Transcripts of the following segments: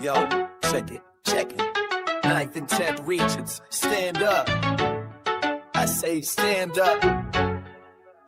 Yo, check it. 9th and 10th regions, stand up. I say stand up.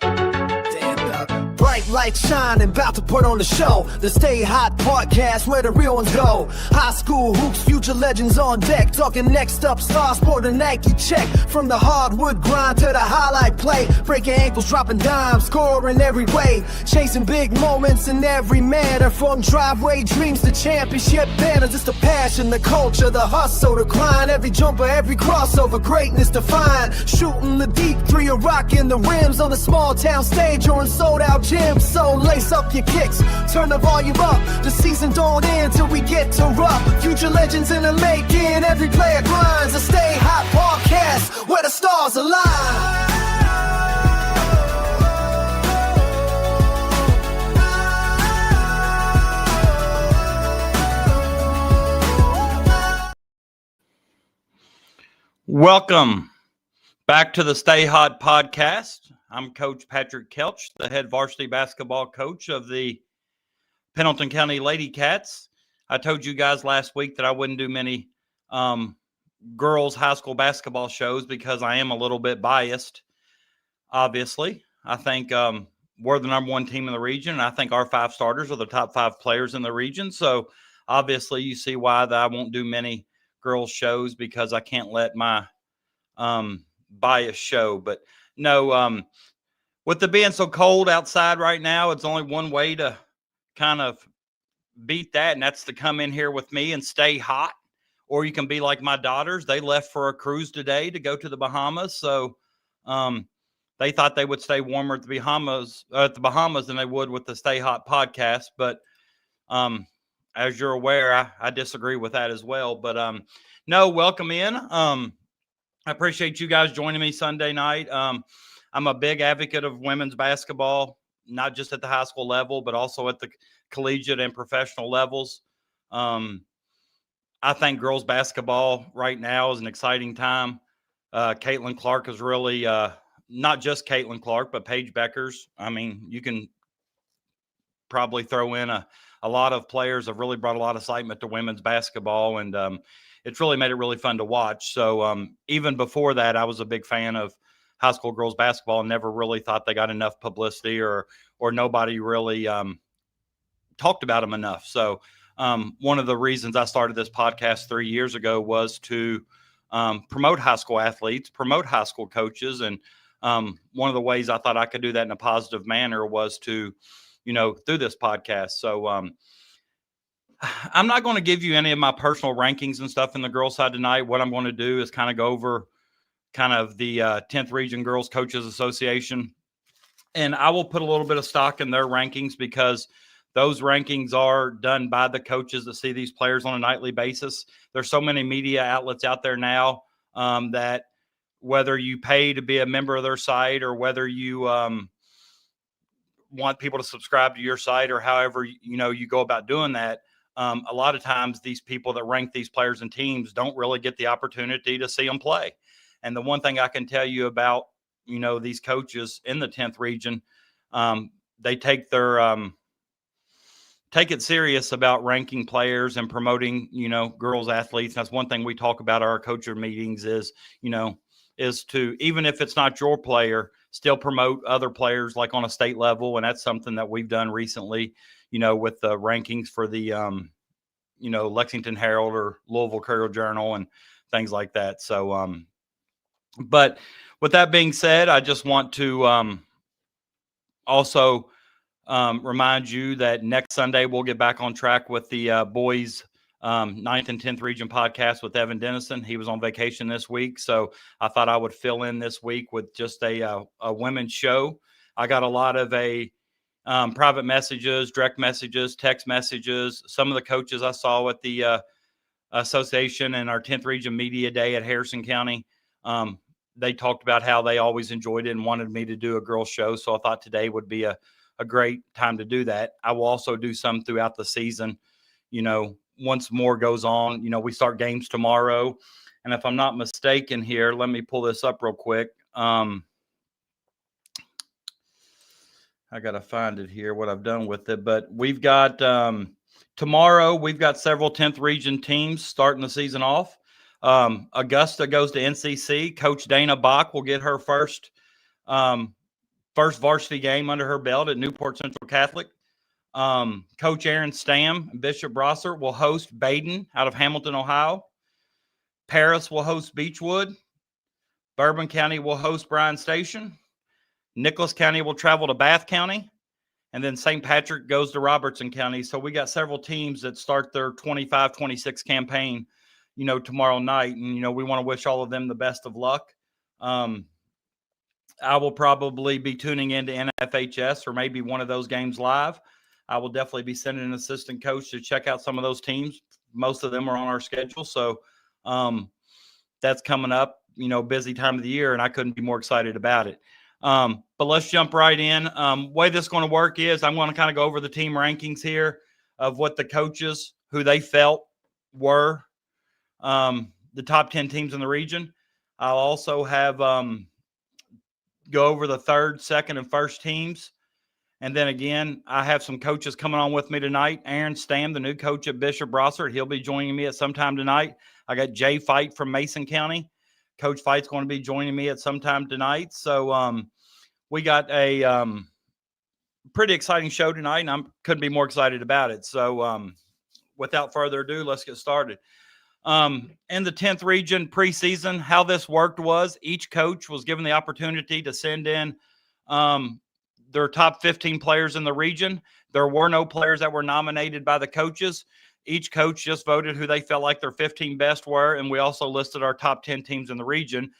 Stand up. Bright light shining, about to put on the show. The Stay Hot podcast, where the real ones go. High school hoops, future legends on deck. Talking next up, stars sport a Nike check. From the hardwood grind to the highlight play. Breaking ankles, dropping dimes, scoring every way. Chasing big moments in every manner. From driveway dreams to championship banners. It's the passion, the culture, the hustle, the grind. Every jumper, every crossover, greatness defined. Shooting the deep three or rocking the rims. On the small town stage or in sold out gyms. So lace up your kicks, turn the volume up. The season don't end till we get to rough. Future legends in the making, every player grinds. A Stay Hot podcast, where the stars align. Welcome back to the Stay Hot podcast. I'm Coach Patrick Kelch, the head varsity basketball coach of the Pendleton County Lady Cats. I told you guys last week that I wouldn't do many girls high school basketball shows because I am a little bit biased, obviously. I think we're the number one team in the region, and I think our 5 starters are the top 5 players in the region. So obviously you see why that I won't do many girls shows, because I can't let my bias show. But no, with it being so cold outside right now, it's only one way to kind of beat that, and that's to come in here with me and stay hot. Or you can be like my daughters. They left for a cruise today to go to the Bahamas. So they thought they would stay warmer at the Bahamas than they would with the Stay Hot podcast. But as you're aware, I disagree with that as well. But no, welcome in. I appreciate you guys joining me Sunday night. I'm a big advocate of women's basketball, not just at the high school level, but also at the collegiate and professional levels. I think girls basketball right now is an exciting time. Caitlin Clark is really not just Caitlin Clark, but Paige Beckers. I mean, you can probably throw in a lot of players have really brought a lot of excitement to women's basketball, and it's really made it really fun to watch. So even before that, I was a big fan of high school girls basketball and never really thought they got enough publicity or nobody really talked about them enough. So one of the reasons I started this podcast 3 years ago was to promote high school athletes, promote high school coaches. And one of the ways I thought I could do that in a positive manner was to, through this podcast. So I'm not going to give you any of my personal rankings and stuff in the girls side tonight. What I'm going to do is kind of go over kind of the 10th Region Girls Coaches Association. And I will put a little bit of stock in their rankings because those rankings are done by the coaches that see these players on a nightly basis. There's so many media outlets out there now that whether you pay to be a member of their site or whether you want people to subscribe to your site or however, you go about doing that, a lot of times these people that rank these players and teams don't really get the opportunity to see them play. And the one thing I can tell you about, these coaches in the 10th region, they take it serious about ranking players and promoting, girls athletes. That's one thing we talk about at our coacher meetings is to, even if it's not your player, still promote other players like on a state level. And that's something that we've done recently, with the rankings for the, Lexington Herald or Louisville Courier Journal and things like that. So, but with that being said, I just want to also remind you that next Sunday we'll get back on track with the boys 9th and 10th Region podcast with Evan Dennison. He was on vacation this week, so I thought I would fill in this week with just a women's show. I got a lot of private messages, direct messages, text messages. Some of the coaches I saw at the association and our 10th Region Media Day at Harrison County, they talked about how they always enjoyed it and wanted me to do a girls show. So I thought today would be a great time to do that. I will also do some throughout the season. Once more goes on, we start games tomorrow. And if I'm not mistaken here, let me pull this up real quick. I got to find it here, what I've done with it. But we've got Tomorrow, we've got several 10th region teams starting the season off. Augusta goes to NCC. Coach Dana Bach will get her first varsity game under her belt at Newport Central Catholic. Coach Aaron Stamm and Bishop Brossart will host Baden out of Hamilton, Ohio. Paris will host Beechwood. Bourbon County will host Bryan Station. Nicholas County will travel to Bath County. And then St. Patrick goes to Robertson County. So we got several teams that start their 25-26 campaign, tomorrow night. And, we want to wish all of them the best of luck. I will probably be tuning into NFHS or maybe one of those games live. I will definitely be sending an assistant coach to check out some of those teams. Most of them are on our schedule. So that's coming up, busy time of the year, and I couldn't be more excited about it. But let's jump right in. Way this is going to work is I'm going to kind of go over the team rankings here of what the coaches, who they felt were the top 10 teams in the region. I'll also have go over the third, second, and first teams. And then again, I have some coaches coming on with me tonight. Aaron Stamm, the new coach at Bishop Brossart, he'll be joining me at some time tonight. I got Jay Fight from Mason County. Coach Fight's going to be joining me at some time tonight. So we got a pretty exciting show tonight, and I couldn't be more excited about it. So without further ado, let's get started. In the 10th region preseason, how this worked was each coach was given the opportunity to send in their top 15 players in the region. There were no players that were nominated by the coaches. Each coach just voted who they felt like their 15 best were, and we also listed our top 10 teams in the region.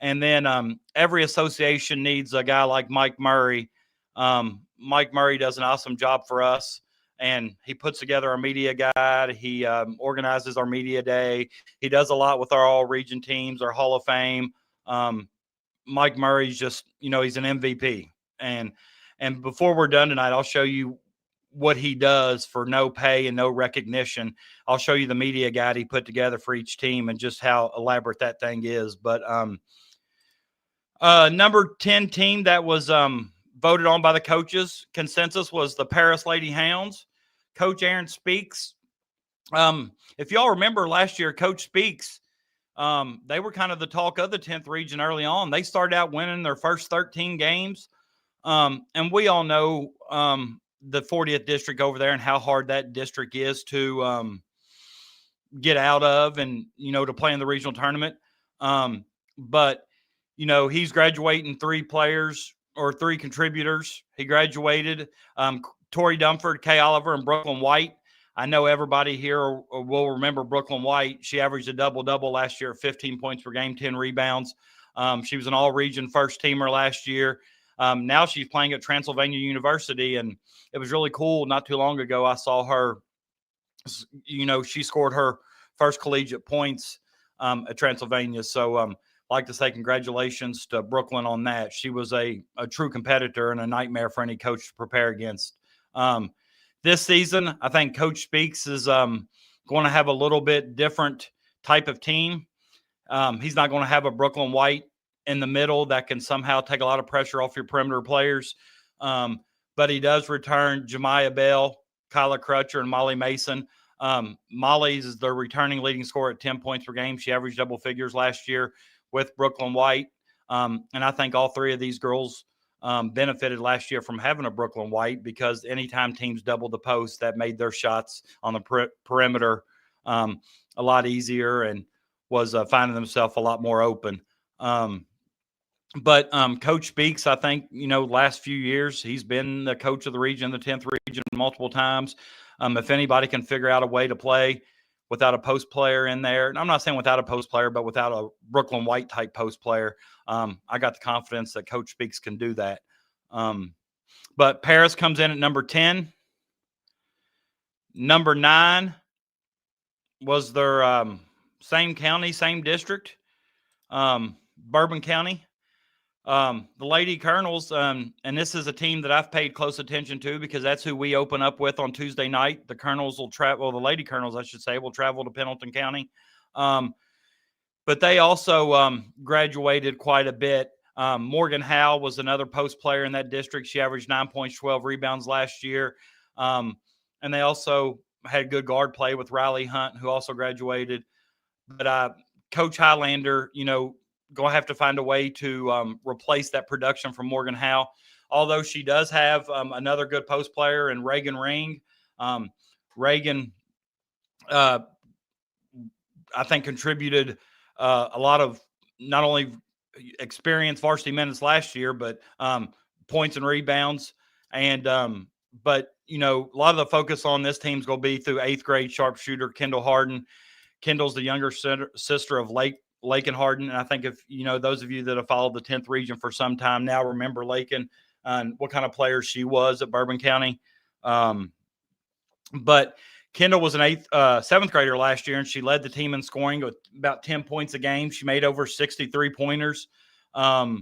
And then every association needs a guy like Mike Murray. Mike Murray does an awesome job for us, and he puts together our media guide. He organizes our media day. He does a lot with our all-region teams, our Hall of Fame. Mike Murray's just, he's an MVP. And before we're done tonight, I'll show you what he does for no pay and no recognition. I'll show you the media guide he put together for each team and just how elaborate that thing is. But number 10 team that was voted on by the coaches consensus was the Paris Lady Hounds. Coach Aaron Speaks. If y'all remember last year, Coach Speaks, they were kind of the talk of the 10th region early on. They started out winning their first 13 games. And we all know the 40th district over there and how hard that district is to get out of and, to play in the regional tournament. But, he's graduating 3 players or 3 contributors. He graduated Tori Dunford, Kay Oliver, and Brooklyn White. I know everybody here will remember Brooklyn White. She averaged a double-double last year, 15 points per game, 10 rebounds. She was an all-region first teamer last year. Now she's playing at Transylvania University, and it was really cool. Not too long ago, I saw her, she scored her first collegiate points at Transylvania. So I'd like to say congratulations to Brooklyn on that. She was a true competitor and a nightmare for any coach to prepare against. This season, I think Coach Speaks is going to have a little bit different type of team. He's not going to have a Brooklyn White in the middle that can somehow take a lot of pressure off your perimeter players. But he does return Jemiah Bell, Kyla Crutcher, and Molly Mason. Molly's the returning leading scorer at 10 points per game. She averaged double figures last year with Brooklyn White. And I think all 3 of these girls benefited last year from having a Brooklyn White, because anytime teams doubled the post, that made their shots on the perimeter a lot easier and was finding themselves a lot more open. But Coach Speaks, I think, last few years, he's been the coach of the region, the 10th region, multiple times. If anybody can figure out a way to play without a post player in there, and I'm not saying without a post player, but without a Brooklyn White type post player, I got the confidence that Coach Speaks can do that. But Paris comes in at number 10. Number 9 was their same county, same district, Bourbon County. The Lady Colonels, and this is a team that I've paid close attention to because that's who we open up with on Tuesday night. The Colonels will travel, the Lady Colonels, I should say, will travel to Pendleton County. But they also graduated quite a bit. Morgan Howe was another post player in that district. She averaged 9 points, 12 rebounds last year. And they also had good guard play with Riley Hunt, who also graduated. But Coach Highlander, going to have to find a way to replace that production from Morgan Howe. Although she does have another good post player in Reagan Ring. Reagan, I think, contributed a lot of not only experienced varsity minutes last year, but points and rebounds. And but a lot of the focus on this team is going to be through 8th grade sharpshooter Kendall Harden. Kendall's the younger sister of Lakin Harden. And I think if, those of you that have followed the 10th region for some time now remember Lakin and what kind of player she was at Bourbon County. But Kendall was an 7th grader last year, and she led the team in scoring with about 10 points a game. She made over 63 pointers. I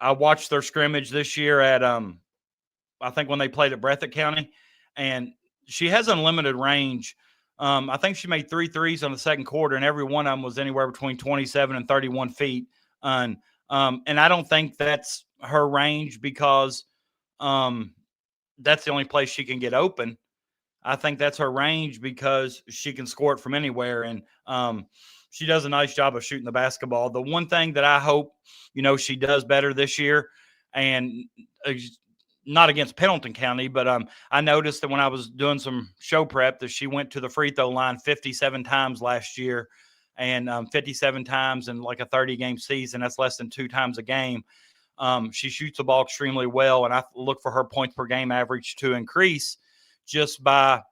watched their scrimmage this year at, I think when they played at Breathitt County, and she has unlimited range. I think she made 3 threes on the second quarter, and every one of them was anywhere between 27 and 31 feet. And I don't think that's her range because that's the only place she can get open. I think that's her range because she can score it from anywhere. And she does a nice job of shooting the basketball. The one thing that I hope, she does better this year, and not against Pendleton County, but I noticed that when I was doing some show prep that she went to the free throw line 57 times last year, and 57 times in like a 30-game season. That's less than 2 times a game. She shoots the ball extremely well, and I look for her points per game average to increase just by,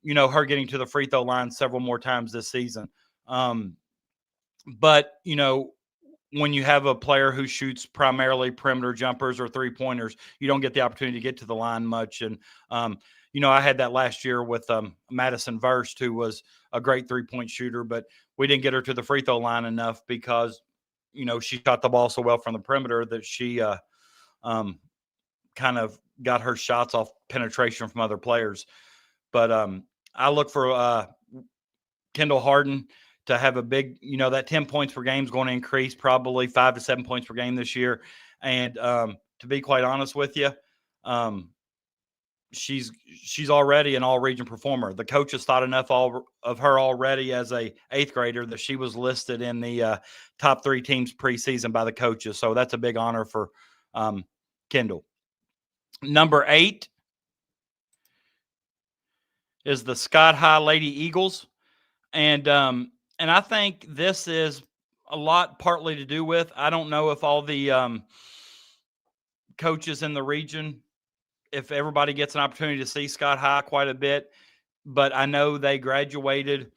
her getting to the free throw line several more times this season. But, when you have a player who shoots primarily perimeter jumpers or 3-pointers, you don't get the opportunity to get to the line much. And, I had that last year with Madison Verst, who was a great 3-point shooter, but we didn't get her to the free throw line enough because, she shot the ball so well from the perimeter that she kind of got her shots off penetration from other players. But I look for Kendall Harden to have a big, that 10 points per game is going to increase probably 5 to 7 points per game this year. And to be quite honest with you, she's already an all-region performer. The coaches thought enough of her already as a 8th grader that she was listed in the top 3 teams preseason by the coaches. So that's a big honor for Kendall. Number 8 is the Scott High Lady Eagles. And I think this is a lot partly to do with, I don't know if all the coaches in the region, if everybody gets an opportunity to see Scott High quite a bit, but I know they graduated.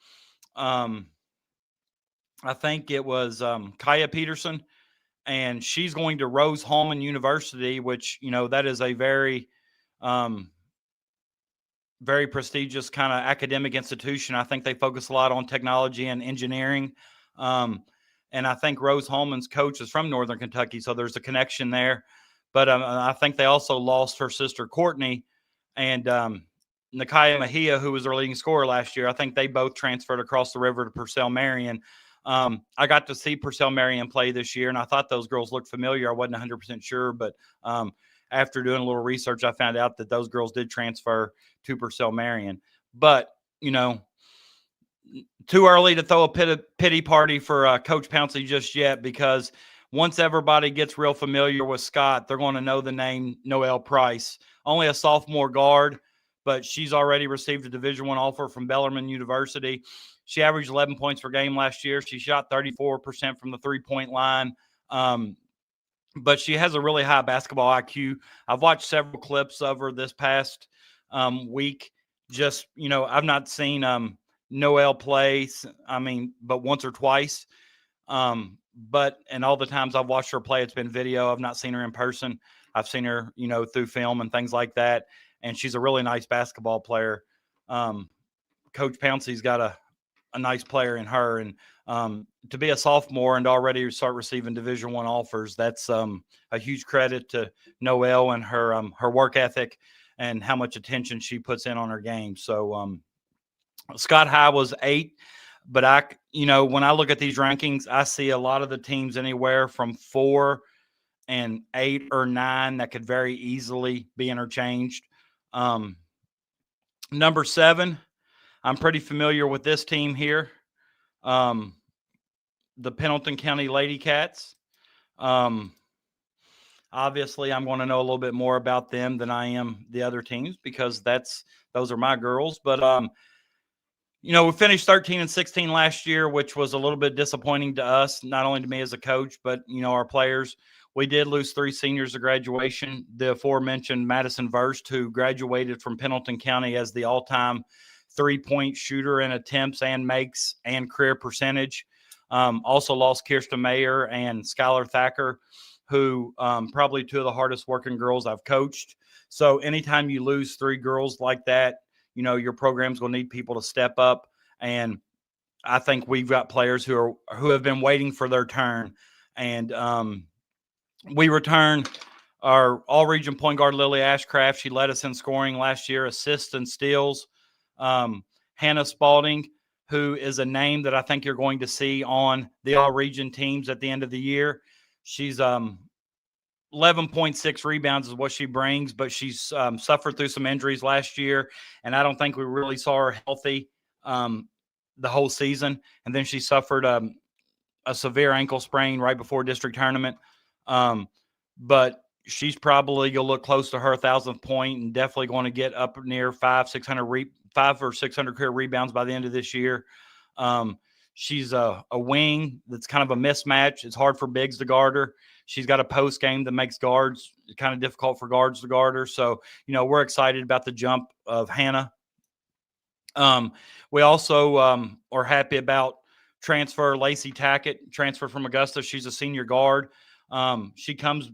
I think it was Kaya Peterson, and she's going to Rose-Hulman University, which, that is a very, very prestigious kind of academic institution. I think they focus a lot on technology and engineering. And I think Rose-Hulman's coach is from Northern Kentucky, so there's a connection there. But I think they also lost her sister, Courtney, and Nakia Mejia, who was their leading scorer last year. I think they both transferred across the river to Purcell Marion. I got to see Purcell Marion play this year, and I thought those girls looked familiar. I wasn't 100% sure, but after doing a little research, I found out that those girls did transfer to Purcell Marion. But, too early to throw a pity party for Coach Pouncey just yet, because once everybody gets real familiar with Scott, they're going to know the name Noelle Price. Only a sophomore guard, but she's already received a Division I offer from Bellarmine University. She averaged 11 points per game last year. She shot 34% from the 3-point line. But she has a really high basketball IQ. I've watched several clips of her this past week. Just, I've not seen Noelle play, but once or twice. But all the times I've watched her play, it's been video. I've not seen her in person. I've seen her, through film and things like that. And she's a really nice basketball player. Coach Pouncey's got a nice player in her. And to be a sophomore and already start receiving Division I offers, that's a huge credit to Noelle and her work ethic and how much attention she puts in on her game. So Scott High was 8. But when I look at these rankings, I see a lot of the teams anywhere from 4 and 8 or 9 that could very easily be interchanged. Number 7, I'm pretty familiar with this team here, the Pendleton County Lady Cats. Obviously, I'm going to know a little bit more about them than I am the other teams because those are my girls. But we finished 13-16 last year, which was a little bit disappointing to us, not only to me as a coach, but our players. We did lose 3 seniors to graduation. The aforementioned Madison Verst, who graduated from Pendleton County as the all-time 3-point shooter in attempts and makes and career percentage. Also lost Kirsten Mayer and Skylar Thacker, who probably 2 of the hardest working girls I've coached. So anytime you lose 3 girls like that, your program's going to need people to step up. And I think we've got players who have been waiting for their turn. And we return our all-region point guard, Lily Ashcraft. She led us in scoring last year, assists and steals. Hannah Spalding, who is a name that I think you're going to see on the all-region teams at the end of the year. She's 11.6 rebounds is what she brings, but she's suffered through some injuries last year, and I don't think we really saw her healthy the whole season. And then she suffered a severe ankle sprain right before district tournament. But she's probably going to look close to her 1,000th point and definitely going to get up near 500 or 600 career rebounds by the end of this year. She's a wing that's kind of a mismatch. It's hard for bigs to guard her. She's got a post game that makes guards kind of difficult for guards to guard her. So, we're excited about the jump of Hannah. We also are happy about transfer Lacey Tackett, transfer from Augusta. She's a senior guard. She comes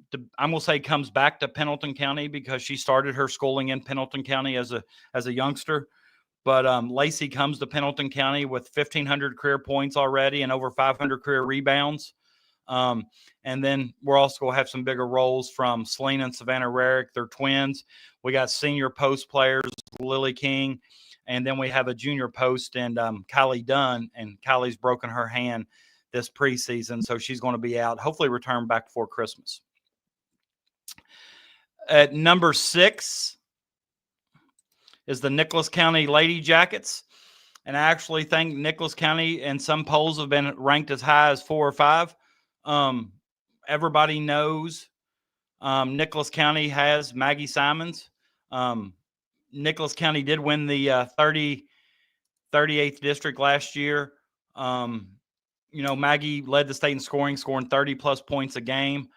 back to Pendleton County because she started her schooling in Pendleton County as a youngster. But Lacey comes to Pendleton County with 1,500 career points already and over 500 career rebounds. And then we're also going to have some bigger roles from Selena and Savannah Rarick. They're twins. We got senior post players, Lily King, and then we have a junior post and Kylie Dunn. And Kylie's broken her hand this preseason, so she's going to be out, hopefully return back before Christmas. At number 6 is the Nicholas County Lady Jackets. And I actually think Nicholas County in some polls have been ranked as high as 4 or 5. Everybody knows Nicholas County has Maggie Simons. Nicholas County did win the 38th district last year. Maggie led the state in scoring 30-plus points a game.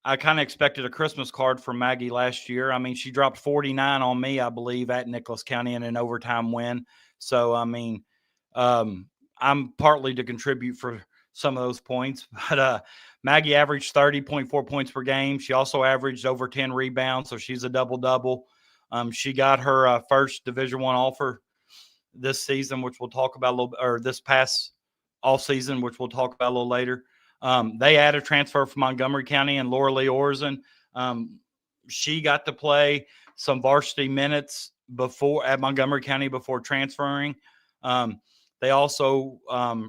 I kind of expected a Christmas card from Maggie last year. I mean, she dropped 49 on me, I believe, at Nicholas County in an overtime win. So, I mean, I'm partly to contribute for some of those points. But Maggie averaged 30.4 points per game. She also averaged over 10 rebounds, so she's a double-double. She got her first Division I offer this season, which we'll talk about a little bit, or this past off season, which we'll talk about a little later. They had a transfer from Montgomery County and Laura Lee Orzen. She got to play some varsity minutes at Montgomery County before transferring. They also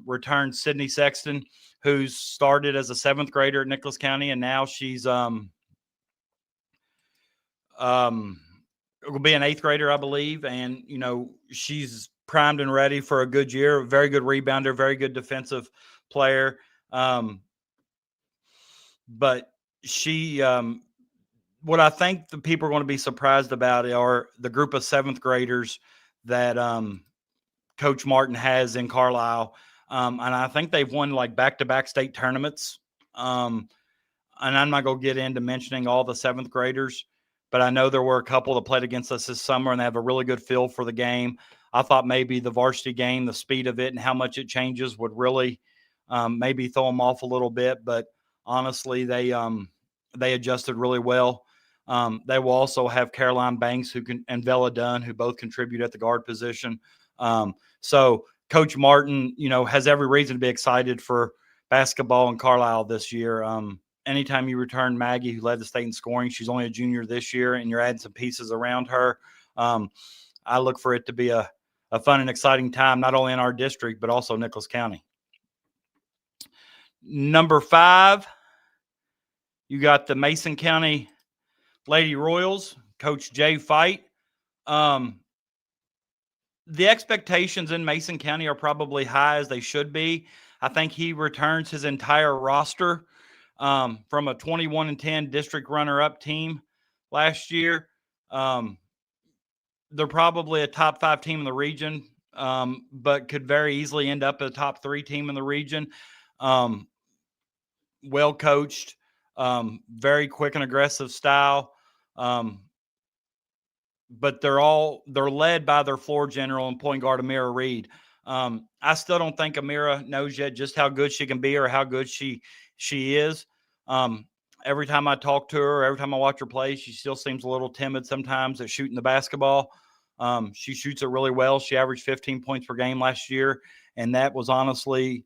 returned Sydney Sexton, who started as a 7th grader at Nicholas County, and now she's will be an 8th grader, I believe. And, she's primed and ready for a good year, a very good rebounder, very good defensive player. But she, what I think the people are going to be surprised about are the group of 7th graders that Coach Martin has in Carlisle. And I think they've won like back-to-back state tournaments. And I'm not going to get into mentioning all the 7th graders, but I know there were a couple that played against us this summer and they have a really good feel for the game. I thought maybe the varsity game, the speed of it and how much it changes would really maybe throw them off a little bit. But honestly, they adjusted really well. They will also have Caroline Banks and Vella Dunn, who both contribute at the guard position. So Coach Martin, has every reason to be excited for basketball in Carlisle this year. Anytime you return Maggie, who led the state in scoring, she's only a junior this year, and you're adding some pieces around her. I look for it to be a fun and exciting time, not only in our district, but also Nicholas County. Number 5, you got the Mason County Lady Royals, Coach Jay Fight. the expectations in Mason County are probably high as they should be. I think he returns his entire roster from a 21-10 district runner-up team last year. They're probably a top 5 team in the region, but could very easily end up a top 3 team in the region. Well coached, very quick and aggressive style. But they're led by their floor general and point guard Amira Reed. I still don't think Amira knows yet just how good she can be or how good she is. Every time I talk to her, every time I watch her play, she still seems a little timid sometimes at shooting the basketball. She shoots it really well. She averaged 15 points per game last year, and that was honestly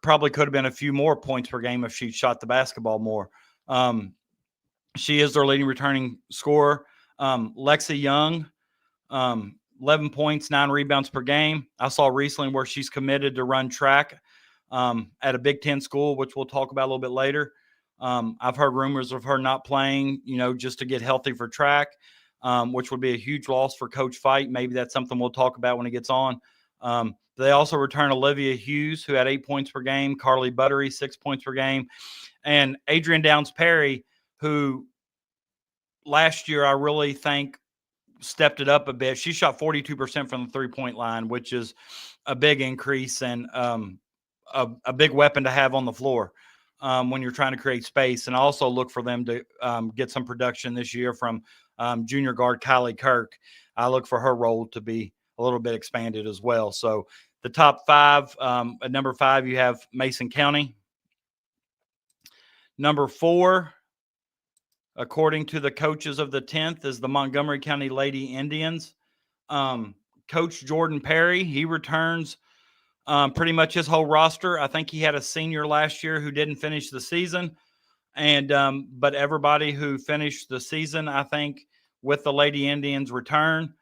probably could have been a few more points per game if she shot the basketball more. She is their leading returning scorer. Lexi Young, 11 points, 9 rebounds per game. I saw recently where she's committed to run track at a Big Ten school, which we'll talk about a little bit later. I've heard rumors of her not playing, just to get healthy for track, which would be a huge loss for Coach Fight. Maybe that's something we'll talk about when he gets on. They also return Olivia Hughes, who had 8 points per game, Carly Buttery, 6 points per game, and Adrian Downs-Perry, who last year I really think stepped it up a bit. She shot 42% from the three-point line, which is a big increase and a big weapon to have on the floor when you're trying to create space. And I also look for them to get some production this year from junior guard Kylie Kirk. I look for her role to be a little bit expanded as well. So the top 5, at number 5, you have Mason County. Number 4, according to the coaches of the 10th, is the Montgomery County Lady Indians. Coach Jordan Perry, he returns pretty much his whole roster. I think he had a senior last year who didn't finish the season. And but everybody who finished the season, I think, with the Lady Indians return.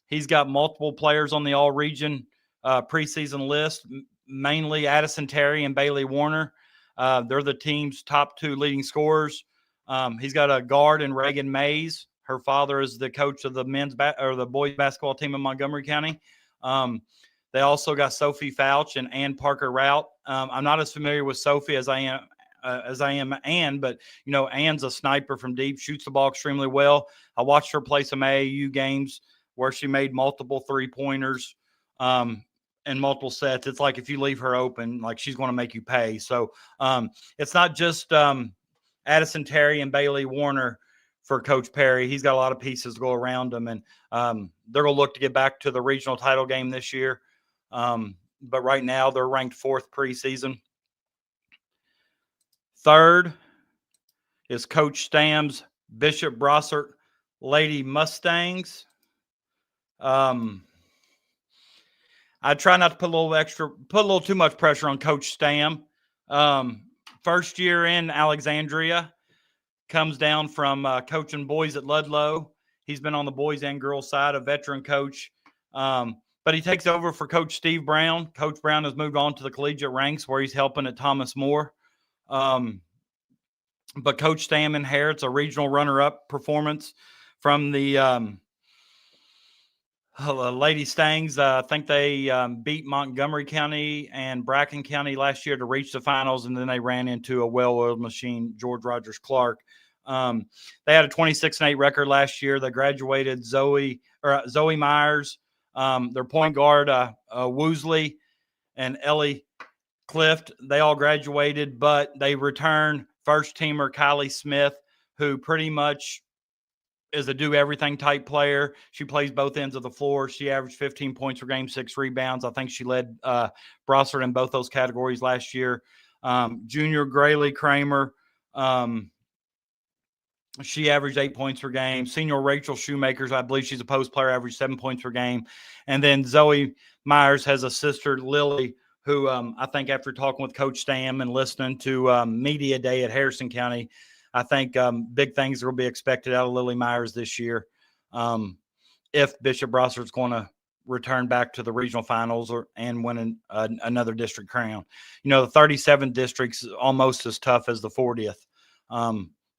He's got multiple players on the all-region preseason list, mainly Addison Terry and Bailey Warner. They're the team's top 2 leading scorers. He's got a guard in Reagan Mays. Her father is the coach of the the boys basketball team in Montgomery County. They also got Sophie Fouch and Ann Parker Rout. I'm not as familiar with Sophie as I am Ann, but Ann's a sniper from deep, shoots the ball extremely well. I watched her play some AAU games where she made multiple 3-pointers in multiple sets. It's like if you leave her open, like she's going to make you pay. So it's not just Addison Terry and Bailey Warner for Coach Perry. He's got a lot of pieces to go around him, and they're going to look to get back to the regional title game this year. But right now they're ranked 4th preseason. 3rd is Coach Stam's Bishop Brossart Lady Mustangs. I try not to put a little too much pressure on Coach Stam. First year in Alexandria, comes down from coaching boys at Ludlow. He's been on the boys and girls side, a veteran coach. But he takes over for Coach Steve Brown. Coach Brown has moved on to the collegiate ranks where he's helping at Thomas More. But Coach Stam inherits a regional runner-up performance from the Lady Stangs. I think they beat Montgomery County and Bracken County last year to reach the finals, and then they ran into a well-oiled machine, George Rogers Clark. They had a 26-8 record last year. They graduated Zoe Myers, their point guard Woosley, and Ellie Clift. They all graduated, but they return first-teamer Kylie Smith, who pretty much is a do-everything type player. She plays both ends of the floor. She averaged 15 points per game, 6 rebounds. I think she led Brossart in both those categories last year. Junior Grayley Kramer, she averaged 8 points per game. Senior Rachel Shoemakers, I believe she's a post player, averaged 7 points per game. And then Zoe Myers has a sister, Lily, who I think after talking with Coach Stam and listening to Media Day at Harrison County, I think big things will be expected out of Lily Myers this year if Bishop Brossart's going to return back to the regional finals and win another district crown. The 37th district's almost as tough as the 40th.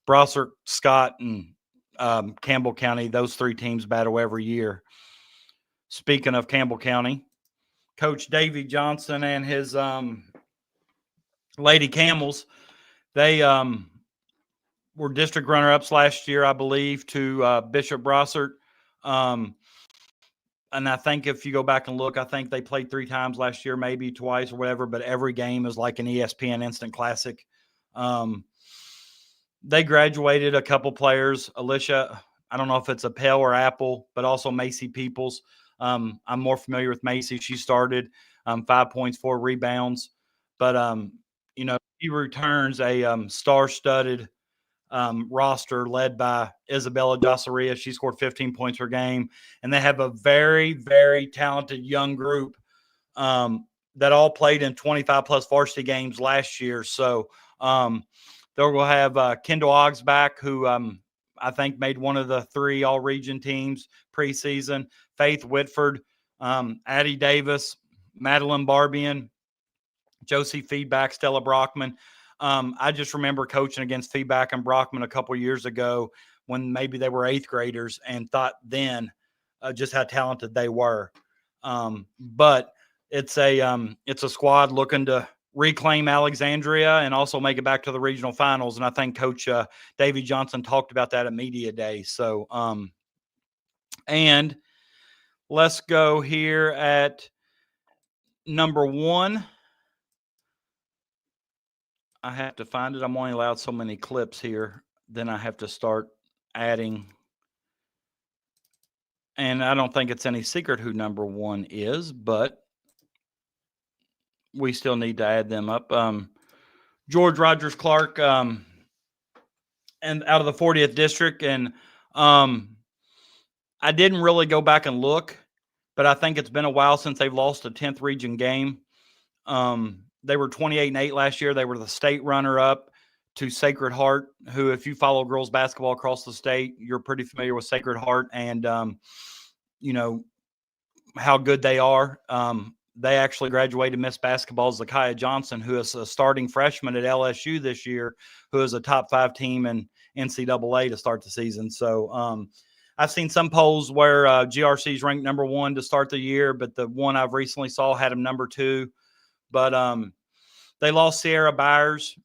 Brossart, Scott, and Campbell County, those 3 teams battle every year. speaking of Campbell County, Coach Davy Johnson and his Lady Camels, they were district runner-ups last year, I believe, to Bishop Brossart. And I think if you go back and look, I think they played 3 times last year, maybe twice or whatever, but every game is like an ESPN Instant Classic. They graduated a couple players. Alicia, I don't know if it's Appel or Apple, but also Macy Peoples. I'm more familiar with Macy. She started 5 points, 4 rebounds. But, he returns a star-studded roster led by Isabella Josaria. She scored 15 points per game. And they have a very, very talented young group that all played in 25-plus varsity games last year. So they'll have Kendall Oggs back, who I think made one of the 3 all-region teams preseason. Faith Whitford, Addie Davis, Madeline Barbian, Josie Feedback, Stella Brockman. I just remember coaching against Feedback and Brockman a couple years ago when maybe they were 8th graders and thought then just how talented they were. But it's a squad looking to reclaim Alexandria and also make it back to the regional finals. And I think Coach Davy Johnson talked about that at Media Day. So, and let's go here at number 1. I have to find it. I'm only allowed so many clips here. Then I have to start adding. And I don't think it's any secret who number 1 is, but we still need to add them up. George Rogers Clark, and out of the 40th district. And I didn't really go back and look, but I think it's been a while since they've lost a 10th region game. They were 28-8 last year. They were the state runner-up to Sacred Heart, who, if you follow girls basketball across the state, you're pretty familiar with Sacred Heart and, how good they are. They actually graduated Miss Basketball Zakiah Johnson, who is a starting freshman at LSU this year, who is a top 5 team in NCAA to start the season. So I've seen some polls where GRC is ranked number 1 to start the year, but the one I've recently saw had them number 2. But they lost Sierra Byers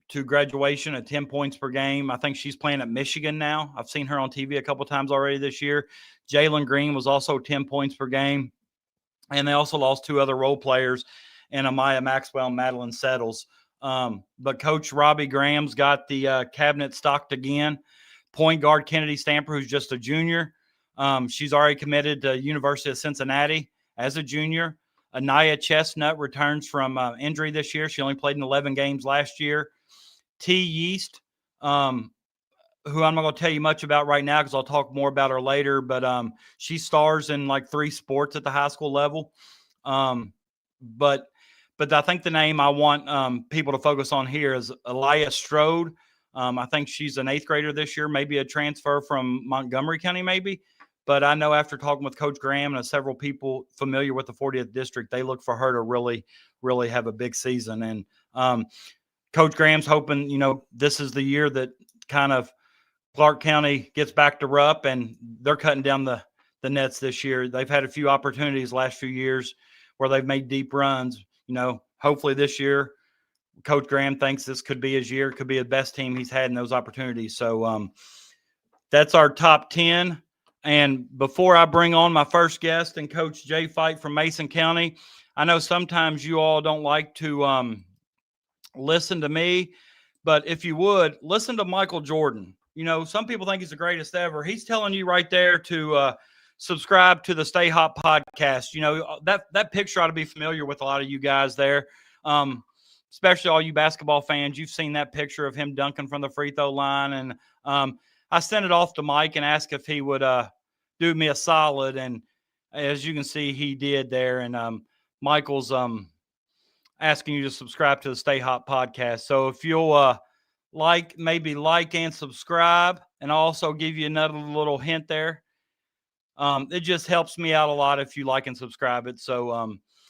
to graduation at 10 points per game. I think she's playing at Michigan now. I've seen her on TV a couple times already this year. Jalen Green was also 10 points per game. And they also lost 2 other role players, and Amaya Maxwell and Madeline Settles. But Coach Robbie Graham's got the cabinet stocked again. Point guard Kennedy Stamper, who's just a junior. She's already committed to University of Cincinnati as a junior. Anaya Chestnut returns from injury this year. She only played in 11 games last year. T. Yeast, who I'm not going to tell you much about right now because I'll talk more about her later, but she stars in like 3 sports at the high school level. But I think the name I want people to focus on here is Elia Strode. I think she's an 8th grader this year, maybe a transfer from Montgomery County maybe. But I know after talking with Coach Graham and several people familiar with the 40th district, they look for her to really, really have a big season. And Coach Graham's hoping, this is the year that kind of Clark County gets back to Rupp, and they're cutting down the nets this year. They've had a few opportunities last few years where they've made deep runs. Hopefully this year, Coach Graham thinks this could be his year, could be the best team he's had in those opportunities. So that's our top 10. And before I bring on my first guest and Coach Jay Fight from Mason County, I know sometimes you all don't like to listen to me, but if you would, listen to Michael Jordan. Some people think he's the greatest ever. He's telling you right there to subscribe to the Stay Hot podcast. That picture ought to be familiar with a lot of you guys there, especially all you basketball fans. You've seen that picture of him dunking from the free throw line. And I sent it off to Mike and asked if he would do me a solid. And as you can see, he did there. And Michael's asking you to subscribe to the Stay Hot podcast. So if you'll maybe like and subscribe, and I'll also give you another little hint there. It just helps me out a lot if you like and subscribe it. So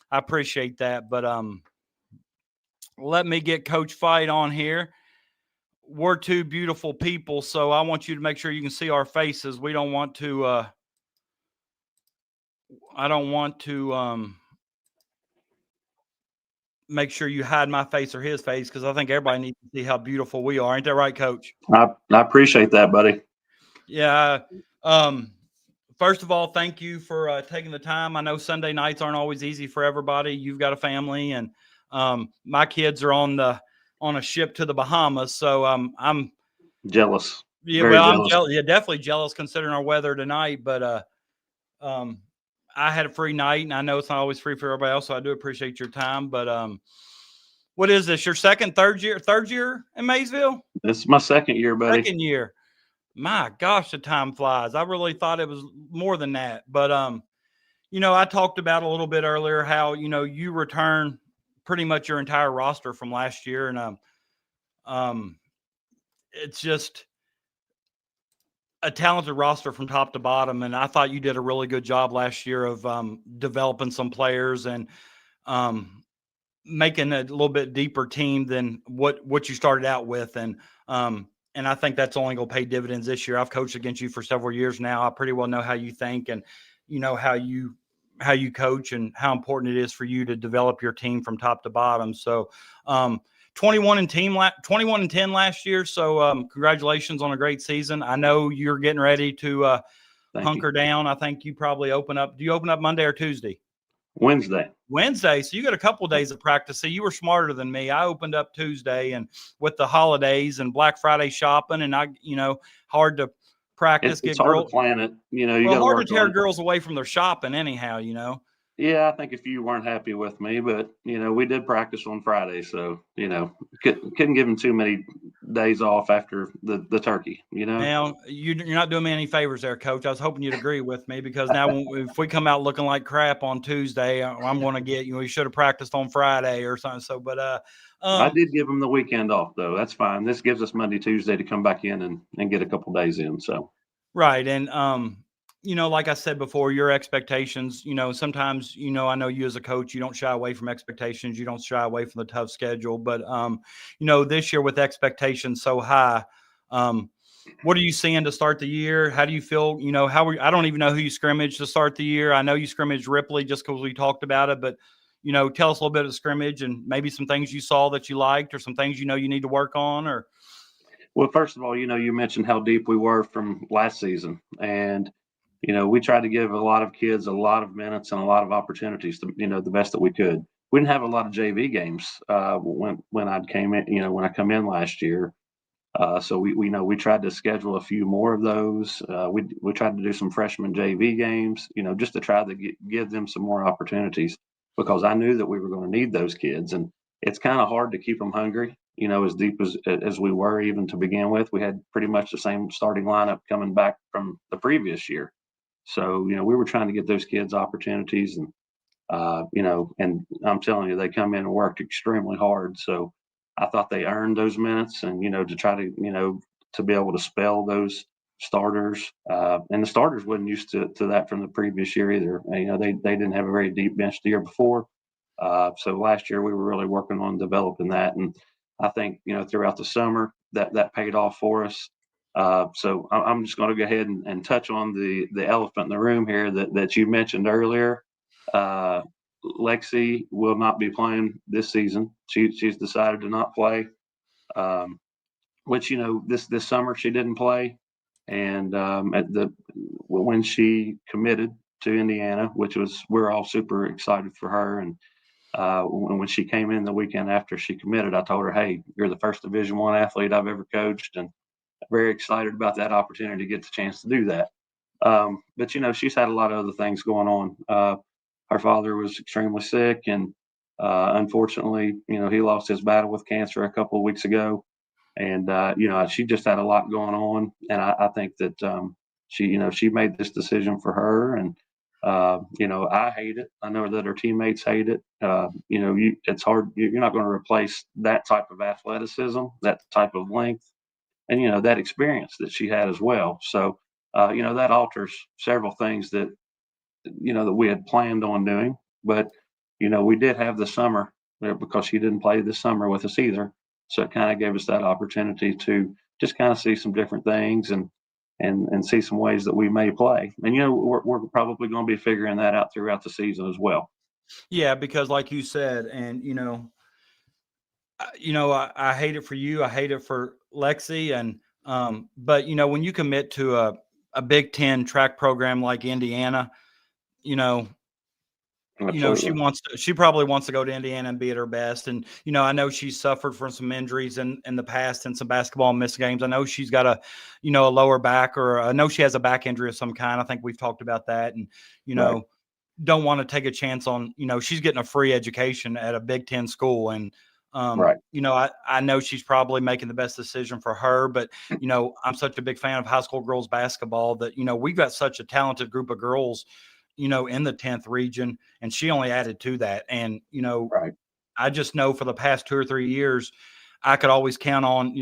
I appreciate that. But let me get Coach Fight on here. We're 2 beautiful people, so I want you to make sure you can see our faces. We don't want to I don't want to make sure you hide my face or his face because I think everybody needs to see how beautiful we are. Ain't that right, Coach? I appreciate that, buddy. Yeah. First of all, thank you for taking the time. I know Sunday nights aren't always easy for everybody. You've got a family, and my kids are on a ship to the Bahamas, so I'm Jealous. yeah. Very Well, I'm jealous. jealous. Yeah, definitely jealous considering our weather tonight. But I had a free night, and I know it's not always free for everybody else, so I do appreciate your time. But what is this? Your third year in Maysville? This is my second year, buddy. Second year. My gosh, the time flies. I really thought it was more than that. But I talked about a little bit earlier how, you return pretty much your entire roster from last year. And it's just a talented roster from top to bottom. And I thought you did a really good job last year of developing some players and making a little bit deeper team than what you started out with. And I think that's only going to pay dividends this year. I've coached against you for several years now. I pretty well know how you think and how you coach and how important it is for you to develop your team from top to bottom. So 21 and 10 last year. So congratulations on a great season. I know you're getting ready to hunker down. I think you probably open up. Do you open up Monday or Tuesday? Wednesday. So you got a couple of days of practice. So you were smarter than me. I opened up Tuesday, and with the holidays and Black Friday shopping, and hard to practice. It's hard to plan it. You got to hard to tear girls away from their shopping anyhow. Yeah, I think if you weren't happy with me, but we did practice on Friday, so couldn't give them too many days off after the turkey. Now you're not doing me any favors there, Coach. I was hoping you'd agree with me because now if we come out looking like crap on Tuesday, I'm going to get you should have practiced on Friday or something. So, but I did give them the weekend off though. That's fine. This gives us Monday, Tuesday to come back in and get a couple days in. So right, and like I said before, your expectations, sometimes, I know you as a coach, you don't shy away from expectations. You don't shy away from the tough schedule. But, this year with expectations so high, what are you seeing to start the year? How do you feel? I don't even know who you scrimmaged to start the year. I know you scrimmaged Ripley just because we talked about it. But, tell us a little bit of scrimmage and maybe some things you saw that you liked or some things you need to work on. Or well, first of all, you mentioned how deep we were from last season. And we tried to give a lot of kids a lot of minutes and a lot of opportunities to, the best that we could. We didn't have a lot of JV games when I came in, when I come in last year. So we tried to schedule a few more of those. We tried to do some freshman JV games, just to try to give them some more opportunities because I knew that we were going to need those kids. And it's kind of hard to keep them hungry, as deep as we were even to begin with. We had pretty much the same starting lineup coming back from the previous year. So, we were trying to get those kids opportunities and, and I'm telling you, they come in and worked extremely hard. So I thought they earned those minutes and, to try to, to be able to spell those starters. And the starters wasn't used to that from the previous year either. And, they didn't have a very deep bench the year before. So last year we were really working on developing that. And I think, throughout the summer that paid off for us. So I'm just going to go ahead and touch on the elephant in the room here that you mentioned earlier. Lexi will not be playing this season. She's decided to not play, which this summer she didn't play, and when she committed to Indiana, we're all super excited for her. And when she came in the weekend after she committed, I told her, "Hey, you're the first Division I athlete I've ever coached, and very excited about that opportunity to get the chance to do that." But she's had a lot of other things going on. Her father was extremely sick, and unfortunately, he lost his battle with cancer a couple of weeks ago. And she just had a lot going on, and I think that she made this decision for her, and I hate it. I know that her teammates hate it. It's hard. You're not going to replace that type of athleticism, that type of length, and that experience that she had as well. So that alters several things that that we had planned on doing. But we did have the summer because she didn't play this summer with us either. So it kind of gave us that opportunity to just kind of see some different things. And and see some ways that we may play. And we're probably going to be figuring that out throughout the season as well. Yeah, because like you said, and I hate it for you. I hate it for Lexi. And but when you commit to a Big Ten track program like Indiana, she probably wants to go to Indiana and be at her best. And I know she's suffered from some injuries in the past and some basketball missed games. I know she's got a lower back, or I know she has a back injury of some kind. I think we've talked about that. And Right. don't want to take a chance on, she's getting a free education at a Big Ten school. And, Right. I know she's probably making the best decision for her, but, I'm such a big fan of high school girls basketball that, we've got such a talented group of girls, in the 10th region, and she only added to that. And, Right. I just know for the past 2 or 3 years, I could always count on,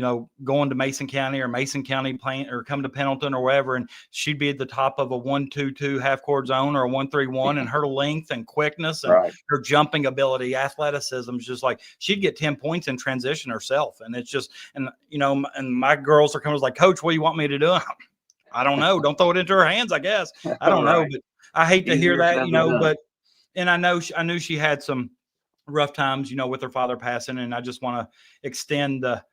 going to Mason County or Mason County playing or come to Pendleton or wherever. And she'd be at the top of a 1-2-2 half court zone or a 1-3-1, and her length and quickness and Right. her jumping ability, athleticism is just like, she'd get 10 points in transition herself. And it's just, and my girls are coming like, Coach, what do you want me to do? I don't know. Don't throw it into her hands, I guess. I don't know, but I hate to hear that, but, and I knew she had some rough times, with her father passing. And I just want to extend the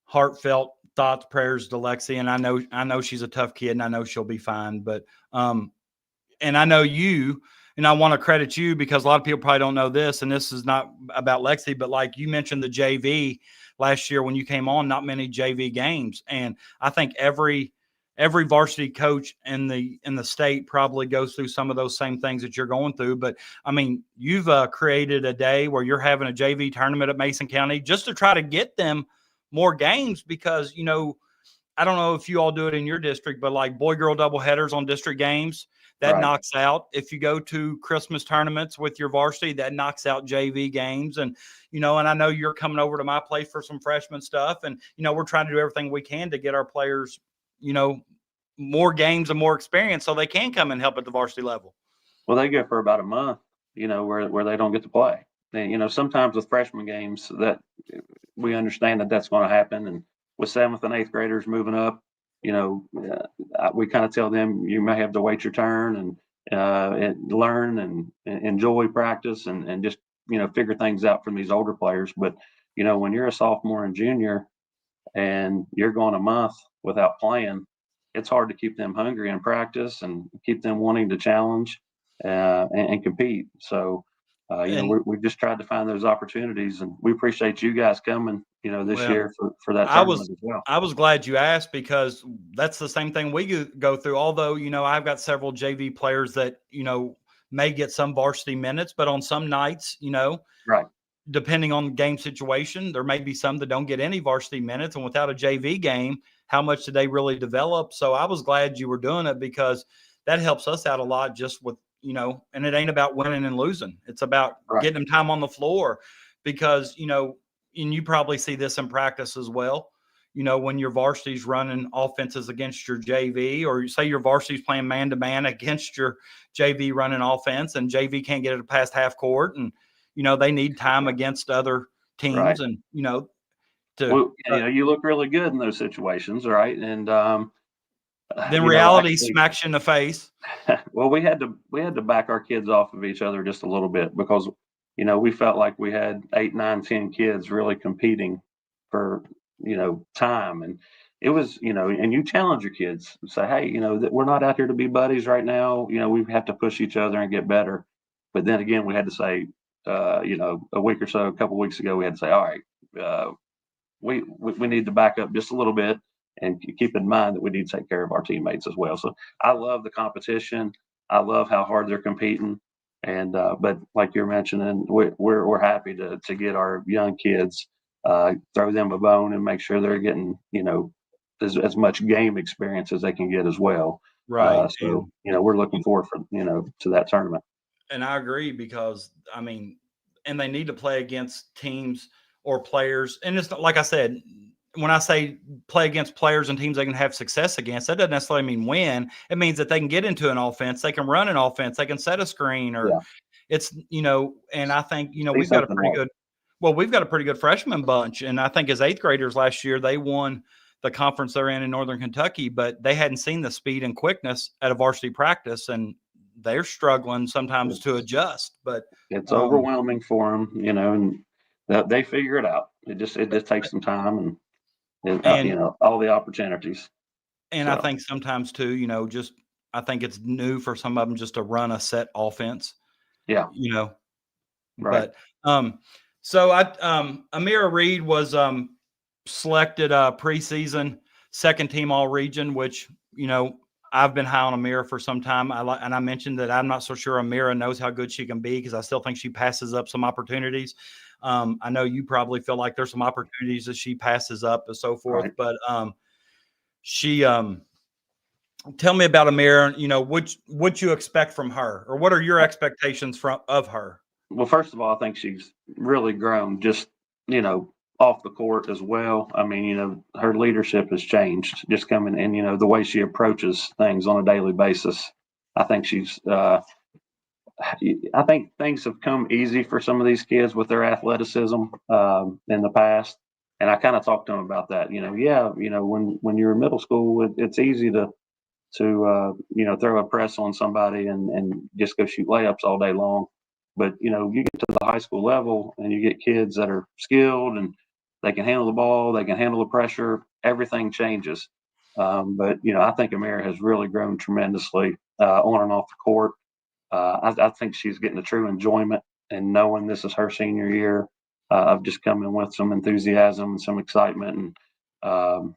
heartfelt thoughts, prayers to Lexi. And I know she's a tough kid, and I know she'll be fine. But, and I know you, and I want to credit you because a lot of people probably don't know this, and this is not about Lexi, but like you mentioned the JV last year when you came on, not many JV games. And I think every varsity coach in the state probably goes through some of those same things that you're going through. But I mean, you've created a day where you're having a JV tournament at Mason County just to try to get them more games, because, I don't know if you all do it in your district, but like boy-girl doubleheaders on district games, that Right. knocks out. If you go to Christmas tournaments with your varsity, that knocks out JV games. And, and I know you're coming over to my place for some freshman stuff. And, we're trying to do everything we can to get our players, more games and more experience so they can come and help at the varsity level. Well, they go for about a month, where they don't get to play. And, sometimes with freshman games that we understand that that's going to happen. And with 7th and 8th graders moving up, we kind of tell them you may have to wait your turn and learn and enjoy practice and just, figure things out from these older players. But, when you're a sophomore and junior and you're going a month without playing, it's hard to keep them hungry in practice and keep them wanting to challenge and compete. So, we just tried to find those opportunities, and we appreciate you guys coming, this year for that tournament as well. I was glad you asked, because that's the same thing we go through. Although, I've got several JV players that, may get some varsity minutes, but on some nights, Right. depending on the game situation, there may be some that don't get any varsity minutes. And without a JV game, how much did they really develop? So I was glad you were doing it, because that helps us out a lot, just with, and it ain't about winning and losing. It's about getting them time on the floor, because, and you probably see this in practice as well. When your varsity's running offenses against your JV, or you say your varsity's playing man-to-man against your JV running offense, and JV can't get it past half court, and, they need time against other teams. Right. And, you look really good in those situations, right? And then reality smacks you in the face. Well, we had to back our kids off of each other just a little bit, because we felt like we had 8, 9, 10 kids really competing for time. And it was, and you challenge your kids and say, hey, that we're not out here to be buddies right now. We have to push each other and get better. But then again, we had to say, a week or so, a couple of weeks ago, we had to say, all right, we need to back up just a little bit and keep in mind that we need to take care of our teammates as well. So I love the competition. I love how hard they're competing. And but like you're mentioning, we're happy to get our young kids, throw them a bone and make sure they're getting as much game experience as they can get as well. Right. So we're looking forward to that tournament. And I agree, because and they need to play against teams or players. And it's not, like I said, when I say play against players and teams they can have success against, that doesn't necessarily mean win. It means that they can get into an offense, they can run an offense, they can set a screen, or it's, and I think, we've got a pretty good freshman bunch. And I think as 8th graders last year, they won the conference they're in Northern Kentucky, but they hadn't seen the speed and quickness at a varsity practice, and they're struggling sometimes to adjust. But it's overwhelming for them, and they figure it out. It just takes some time and all the opportunities. And I think sometimes too, I think it's new for some of them just to run a set offense. Yeah. Right. But so Amira Reed was selected preseason second team all region, which I've been high on Amira for some time. And I mentioned that I'm not so sure Amira knows how good she can be, because I still think she passes up some opportunities. I know you probably feel like there's some opportunities that she passes up and so forth, right. But she tell me about Amira. What you expect from her, or what are your expectations of her? Well, first of all, I think she's really grown, just off the court as well. I mean, her leadership has changed, just coming in, the way she approaches things on a daily basis. I think she's I think things have come easy for some of these kids with their athleticism in the past. And I kind of talked to them about that. When you're in middle school, it's easy to throw a press on somebody and just go shoot layups all day long. But, you get to the high school level and you get kids that are skilled and they can handle the ball, they can handle the pressure, everything changes. But I think Amira has really grown tremendously on and off the court. I think she's getting a true enjoyment and knowing this is her senior year of just coming with some enthusiasm and some excitement. And,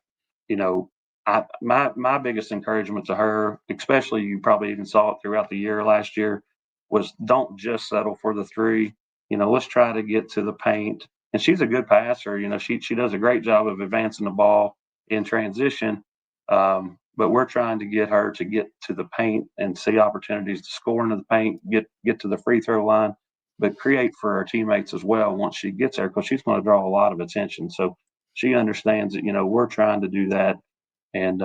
my biggest encouragement to her, especially you probably even saw it throughout the year last year, was don't just settle for the three. Let's try to get to the paint. And she's a good passer. She does a great job of advancing the ball in transition. But we're trying to get her to get to the paint and see opportunities to score into the paint, get to the free throw line, but create for her teammates as well once she gets there, because she's going to draw a lot of attention. So she understands that, we're trying to do that. And,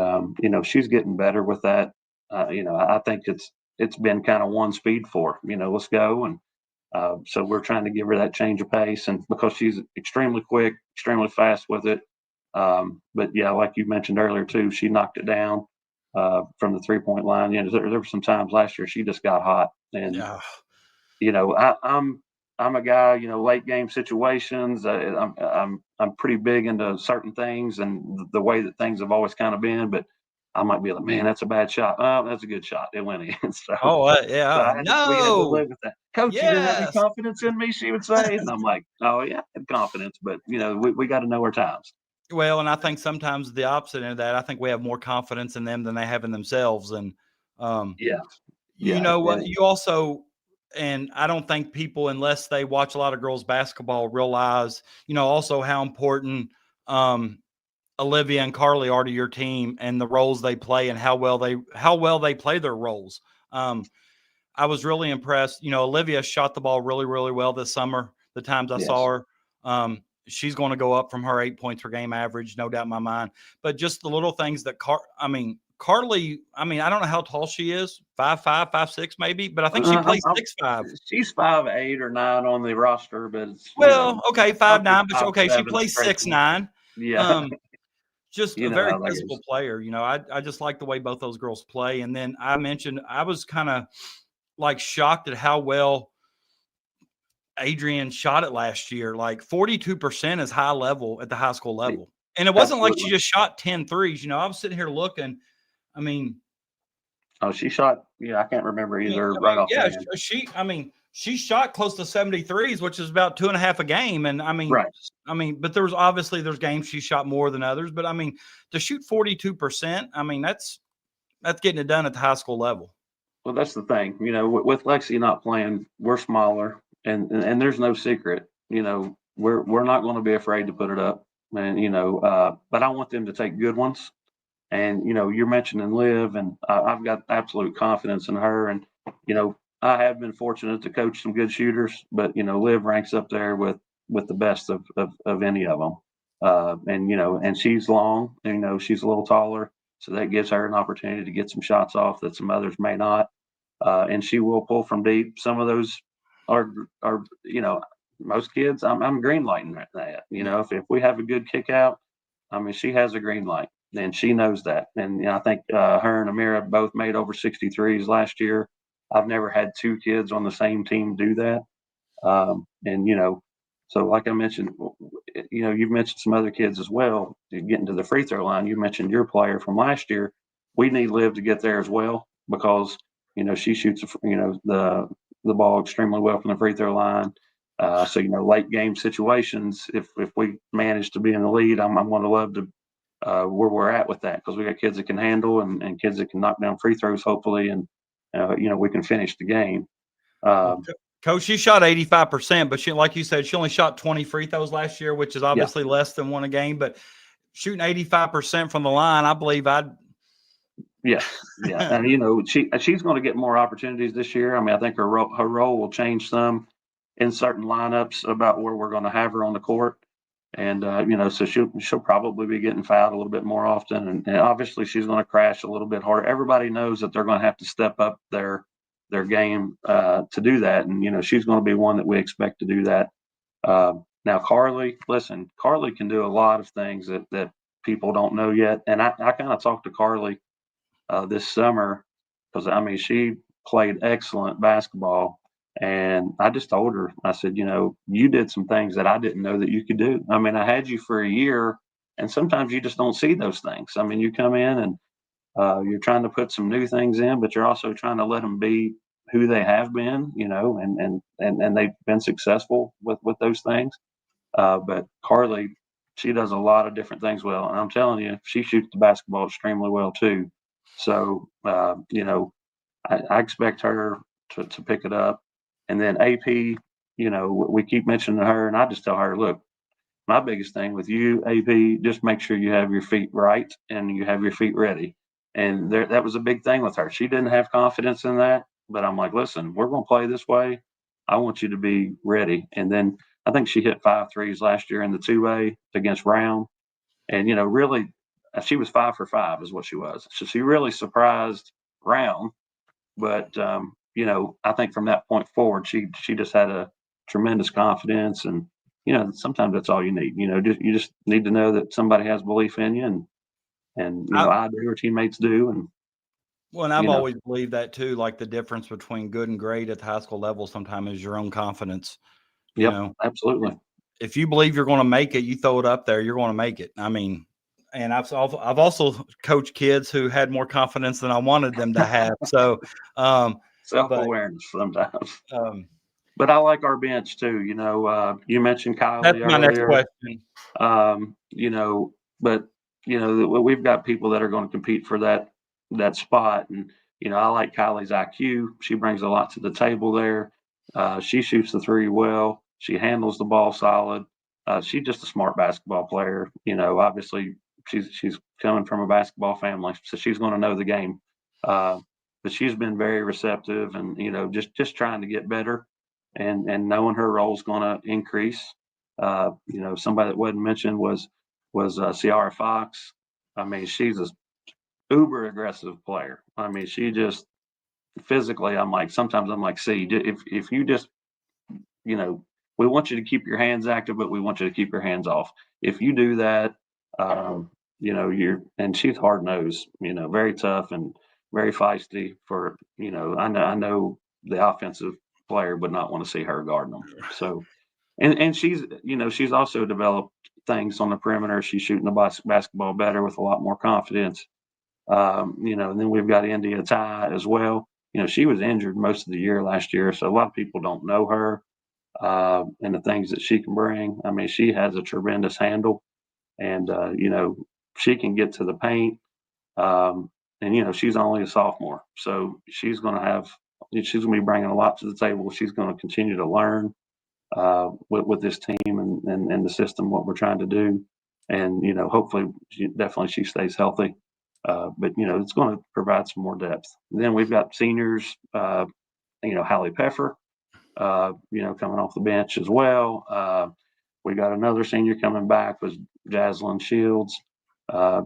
she's getting better with that. I think it's been kind of one speed for her, let's go. And so we're trying to give her that change of pace, and because she's extremely quick, extremely fast with it. But yeah, like you mentioned earlier too, she knocked it down from the 3-point line. There were some times last year she just got hot, and I'm a guy, late game situations. I'm pretty big into certain things and the way that things have always kind of been, but I might be like, man, that's a bad shot. Oh, that's a good shot. It went in. So, yeah. We had to live with that. Coach, you didn't have any confidence in me, she would say. And I'm like, oh, yeah, I had confidence. But, we got to know our times. Well, and I think sometimes the opposite of that, I think we have more confidence in them than they have in themselves. And, you also, and I don't think people, unless they watch a lot of girls basketball, realize, also how important Olivia and Carly are to your team and the roles they play and how well they play their roles. I was really impressed. Olivia shot the ball really, really well this summer. The times I saw her, she's going to go up from her 8 points per game average, no doubt in my mind. But just the little things that Carly, I don't know how tall she is, 5'5", 5'6", maybe, but I think she plays 6'5". She's 5'8" or 9 on the roster, but it's, okay, 5'9", but okay, she plays 6'9". Yeah. Just a very physical player. I just like the way both those girls play. And then I mentioned I was kind of like shocked at how well Adrian shot it last year. Like 42% is high level at the high school level. And it wasn't like she just shot 10 threes. I was sitting here looking. She shot, I can't remember either right off. Yeah, she shot close to 73s, which is about 2.5 a game. And right. But there's games she shot more than others. But to shoot 42%, that's getting it done at the high school level. Well, that's the thing, with Lexi not playing, we're smaller, and there's no secret, we're not going to be afraid to put it up, and but I want them to take good ones, and you're mentioning Liv, and I've got absolute confidence in her, and I have been fortunate to coach some good shooters, but Liv ranks up there with the best of any of them, and she's long, she's a little taller. So that gives her an opportunity to get some shots off that some others may not. And she will pull from deep. Some of those are most kids, I'm green lighting that. If we have a good kick out, I mean, she has a green light, and she knows that. And I think her and Amira both made over 63s last year. I've never had two kids on the same team do that. And so like I mentioned, you've mentioned some other kids as well getting to the free throw line. You mentioned your player from last year. We need Liv to get there as well because she shoots the ball extremely well from the free throw line. So late game situations, if we manage to be in the lead, I'm going to love to where we're at with that because we got kids that can handle and kids that can knock down free throws hopefully, and we can finish the game. Coach, she shot 85%, but she, like you said, she only shot 20 free throws last year, which is obviously less than one a game. But shooting 85% from the line, I believe Yeah, and she's going to get more opportunities this year. I mean, I think her role will change some in certain lineups about where we're going to have her on the court, and so she'll probably be getting fouled a little bit more often, and obviously she's going to crash a little bit harder. Everybody knows that they're going to have to step up their game to do that, and she's going to be one that we expect to do that. Now, Carly can do a lot of things that people don't know yet, and I kind of talked to Carly this summer because she played excellent basketball, and I just told her, I said, you did some things that I didn't know that you could do. I mean, I had you for a year, and sometimes you just don't see those things. I mean, you come in and you're trying to put some new things in, but you're also trying to let them be who they have been, and they've been successful with those things. But Carly, she does a lot of different things well, and I'm telling you, she shoots the basketball extremely well too. So, I expect her to pick it up. And then AP, we keep mentioning her, and I just tell her, look, my biggest thing with you, AP, just make sure you have your feet right and you have your feet ready. And that was a big thing with her. She didn't have confidence in that, but I'm like, listen, we're going to play this way. I want you to be ready. And then I think she hit 5 threes last year in the 2A against Brown. And, really, she was 5 for 5 is what she was. So she really surprised Brown. But, I think from that point forward, she just had a tremendous confidence. And, sometimes that's all you need. You just need to know that somebody has belief in you. And I do, her teammates do. And well, and I've always believed that too. Like the difference between good and great at the high school level sometimes is your own confidence. Absolutely. If you believe you're going to make it, you throw it up there, you're going to make it. I mean, and I've also coached kids who had more confidence than I wanted them to have. So self-awareness sometimes. But I like our bench too. You mentioned Kylie. That's my next question. But we've got people that are going to compete for that spot, and I like Kylie's IQ. She brings a lot to the table there. She shoots the three well. She handles the ball solid. She's just a smart basketball player. Obviously she's coming from a basketball family, so she's going to know the game. But she's been very receptive, and just trying to get better, and knowing her role is going to increase. Somebody that wasn't mentioned was Ciara Fox. I mean, she's a uber aggressive player. I mean, she just physically, sometimes I'm like, see, if you just, we want you to keep your hands active, but we want you to keep your hands off. If you do that, and she's hard nosed, very tough and very feisty for, I know the offensive player would not want to see her guarding them. So, and she's, she's also developed things on the perimeter. She's shooting the basketball better with a lot more confidence. And then we've got India Ty as well. She was injured most of the year last year, so a lot of people don't know her and the things that she can bring. I mean, she has a tremendous handle, and she can get to the paint. And she's only a sophomore, so she's going to be bringing a lot to the table. She's going to continue to learn with this team and the system, what we're trying to do, and hopefully, she stays healthy. But it's going to provide some more depth. And then we've got seniors, Hallie Peffer, coming off the bench as well. We got another senior coming back was Jaslyn Shields.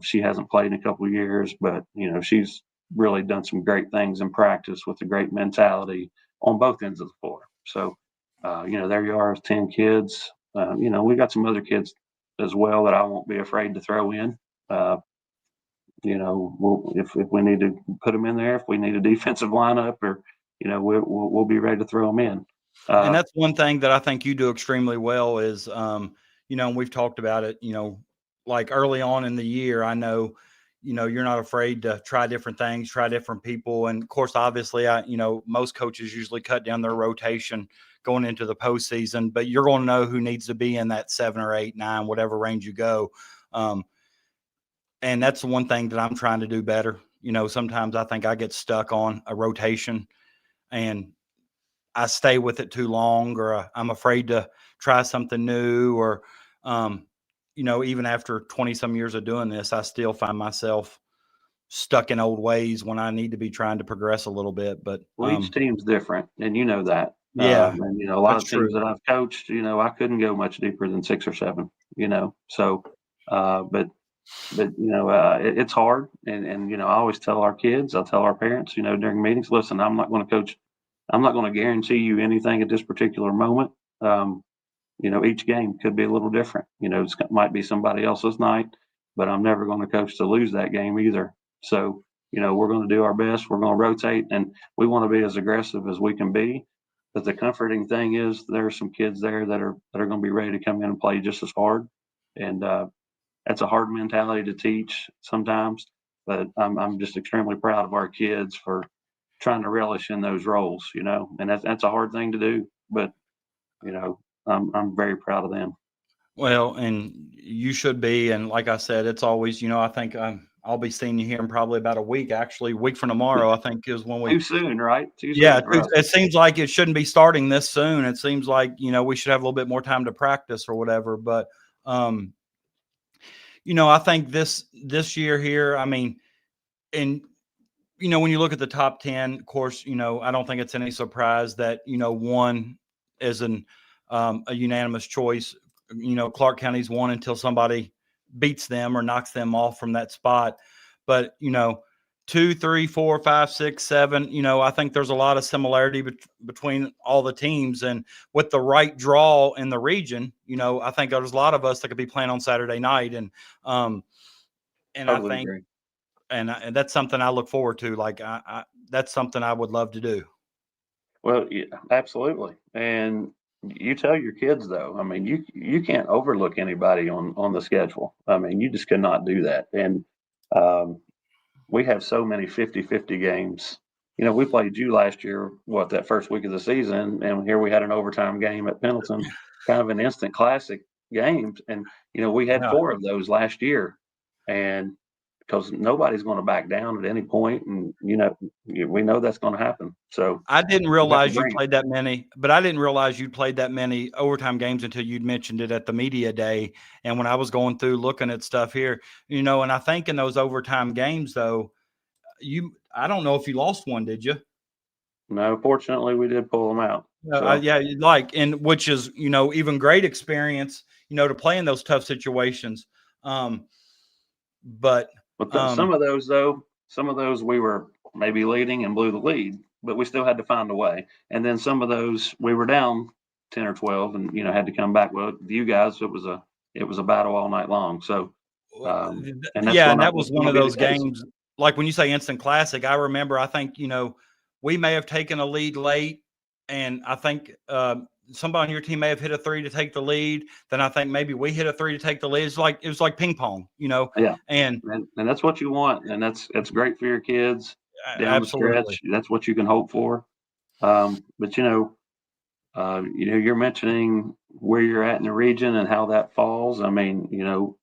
She hasn't played in a couple of years, but she's really done some great things in practice with a great mentality on both ends of the floor. So, there you are with 10 kids. We got some other kids as well that I won't be afraid to throw in. If we need to put them in there, if we need a defensive lineup, or we'll be ready to throw them in. And that's one thing that I think you do extremely well is, and we've talked about it, like early on in the year, I know, you're not afraid to try different things, try different people. And of course, obviously, most coaches usually cut down their rotation going into the postseason, but you're going to know who needs to be in that 7 or 8, 9, whatever range you go. And that's the one thing that I'm trying to do better. Sometimes I think I get stuck on a rotation and I stay with it too long, or I'm afraid to try something new, or, even after 20 some years of doing this, I still find myself stuck in old ways when I need to be trying to progress a little bit. But each team's different, and you know that. Yeah, and a lot of teams true. that I've coached, I couldn't go much deeper than 6 or 7. So, it's hard, and I always tell our kids, I'll tell our parents, during meetings, listen, I'm not going to coach. I'm not going to guarantee you anything at this particular moment. Each game could be a little different. It might be somebody else's night, but I'm never going to coach to lose that game either. So, we're going to do our best. We're going to rotate, and we want to be as aggressive as we can be. But the comforting thing is there are some kids there that are going to be ready to come in and play just as hard. And that's a hard mentality to teach sometimes. But I'm just extremely proud of our kids for trying to relish in those roles, and that's a hard thing to do, but I'm very proud of them. Well, and you should be. And like I said, it's always, I think I'll be seeing you here in probably about a week, actually. A week from tomorrow, I think, is when we. Too soon, right? Too soon. Yeah, it seems like it shouldn't be starting this soon. It seems like, we should have a little bit more time to practice or whatever. But, I think this year here, and when you look at the top 10, of course, I don't think it's any surprise that, one is a unanimous choice. Clark County's won until somebody beats them or knocks them off from that spot. But, 2, 3, 4, 5, 6, 7, I think there's a lot of similarity between all the teams. And with the right draw in the region, I think there's a lot of us that could be playing on Saturday night. And totally I think agree. And that's something I look forward to. Like that's something I would love to do. Well, yeah, absolutely. And you tell your kids though, you can't overlook anybody on the schedule. You just cannot do that. And we have so many 50-50 games. We played you last year, that first week of the season, and here we had an overtime game at Pendleton, kind of an instant classic game. And, we had 4 of those last year. And because nobody's going to back down at any point, and we know that's going to happen. So I didn't realize you played that many, but I didn't realize you played that many overtime games until you'd mentioned it at the media day. And when I was going through looking at stuff here, and I think in those overtime games though, I don't know if you lost one, did you? No, fortunately we did pull them out. And which is, even great experience, to play in those tough situations. But some of those we were maybe leading and blew the lead, but we still had to find a way. And then some of those we were down 10 or 12 and, had to come back. Well, with you guys, it was a battle all night long. So, and that was one of those games. Like when you say instant classic, I remember, I think, we may have taken a lead late, and I think somebody on your team may have hit a 3 to take the lead. Then I think maybe we hit a 3 to take the lead. It was like ping pong, Yeah. And that's what you want, and that's great for your kids down absolutely. the stretch. That's what you can hope for. But you're mentioning where you're at in the region and how that falls.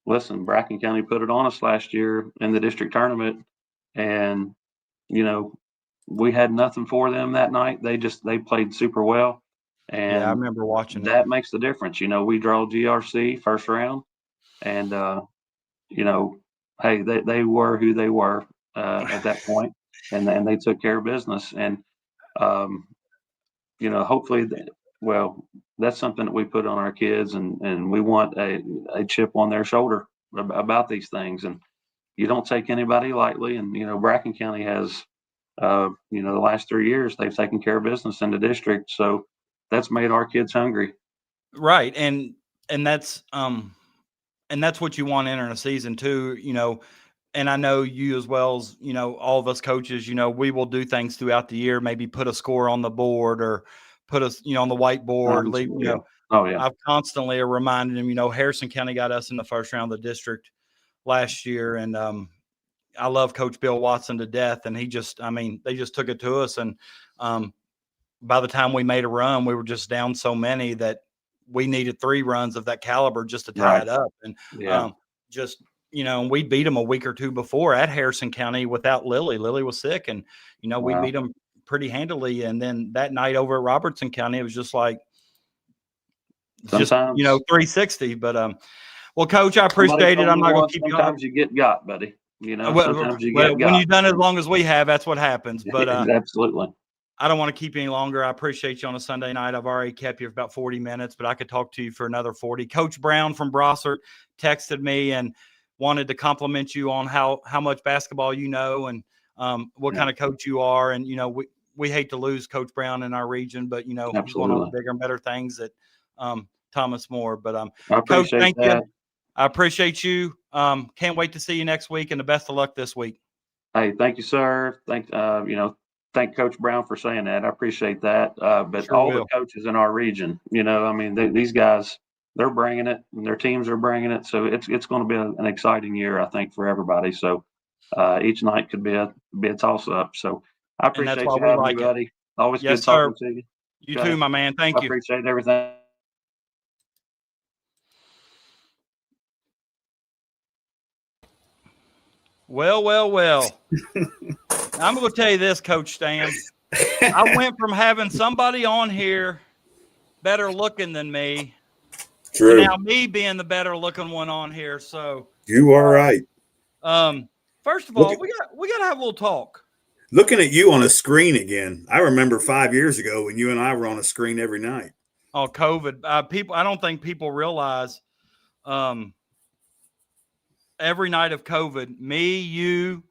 Listen, Bracken County put it on us last year in the district tournament, and we had nothing for them that night. They played super well. And I remember watching that. Makes the difference. We draw GRC first round, and hey, they were who they were at that point, and they took care of business. And hopefully, that's something that we put on our kids, and we want a chip on their shoulder about these things. And you don't take anybody lightly. And Bracken County has, the last 3 years they've taken care of business in the district, so that's made our kids hungry. Right. And that's and and that's what you want entering a season too, and I know you as well as, all of us coaches, we will do things throughout the year, maybe put a score on the board or put us, on the whiteboard, leave, Oh yeah. I've constantly reminded him, Harrison County got us in the first round of the district last year. And, I love Coach Bill Watson to death. And they just took it to us. And, by the time we made a run, we were just down so many that we needed 3 runs of that caliber just to tie it up. And, we beat them a week or 2 before at Harrison County without Lily. Lily was sick, and we beat them pretty handily. And then that night over at Robertson County, it was just like sometimes, 360. But well, Coach, I appreciate it. I'm not going to keep you. Sometimes you get got, buddy. Sometimes you get got. When you've done it as long as we have, that's what happens. But absolutely. I don't want to keep you any longer. I appreciate you on a Sunday night. I've already kept you for about 40 minutes, but I could talk to you for another 40. Coach Brown from Brossart texted me and wanted to compliment you on how much basketball you know and what kind of coach you are. And, we hate to lose Coach Brown in our region, but, he's going on bigger and better things at Thomas More. But Coach, thank you. I appreciate you. Can't wait to see you next week, and the best of luck this week. Hey, thank you, sir. Thank Coach Brown for saying that. I appreciate that. But sure all the coaches in our region, these guys, they're bringing it, and their teams are bringing it. So it's going to be an exciting year, I think, for everybody. So each night could be a toss up. So I appreciate you having me, buddy. Always good talking to you. You too, my man. Thank you. I appreciate everything. Well. I'm going to tell you this, Coach Stam. I went from having somebody on here better looking than me to now me being the better looking one on here. So you are right. First of all, we got to have a little talk. Looking at you on a screen again. I remember 5 years ago when you and I were on a screen every night. Oh, COVID. People, I don't think people realize every night of COVID, me, you,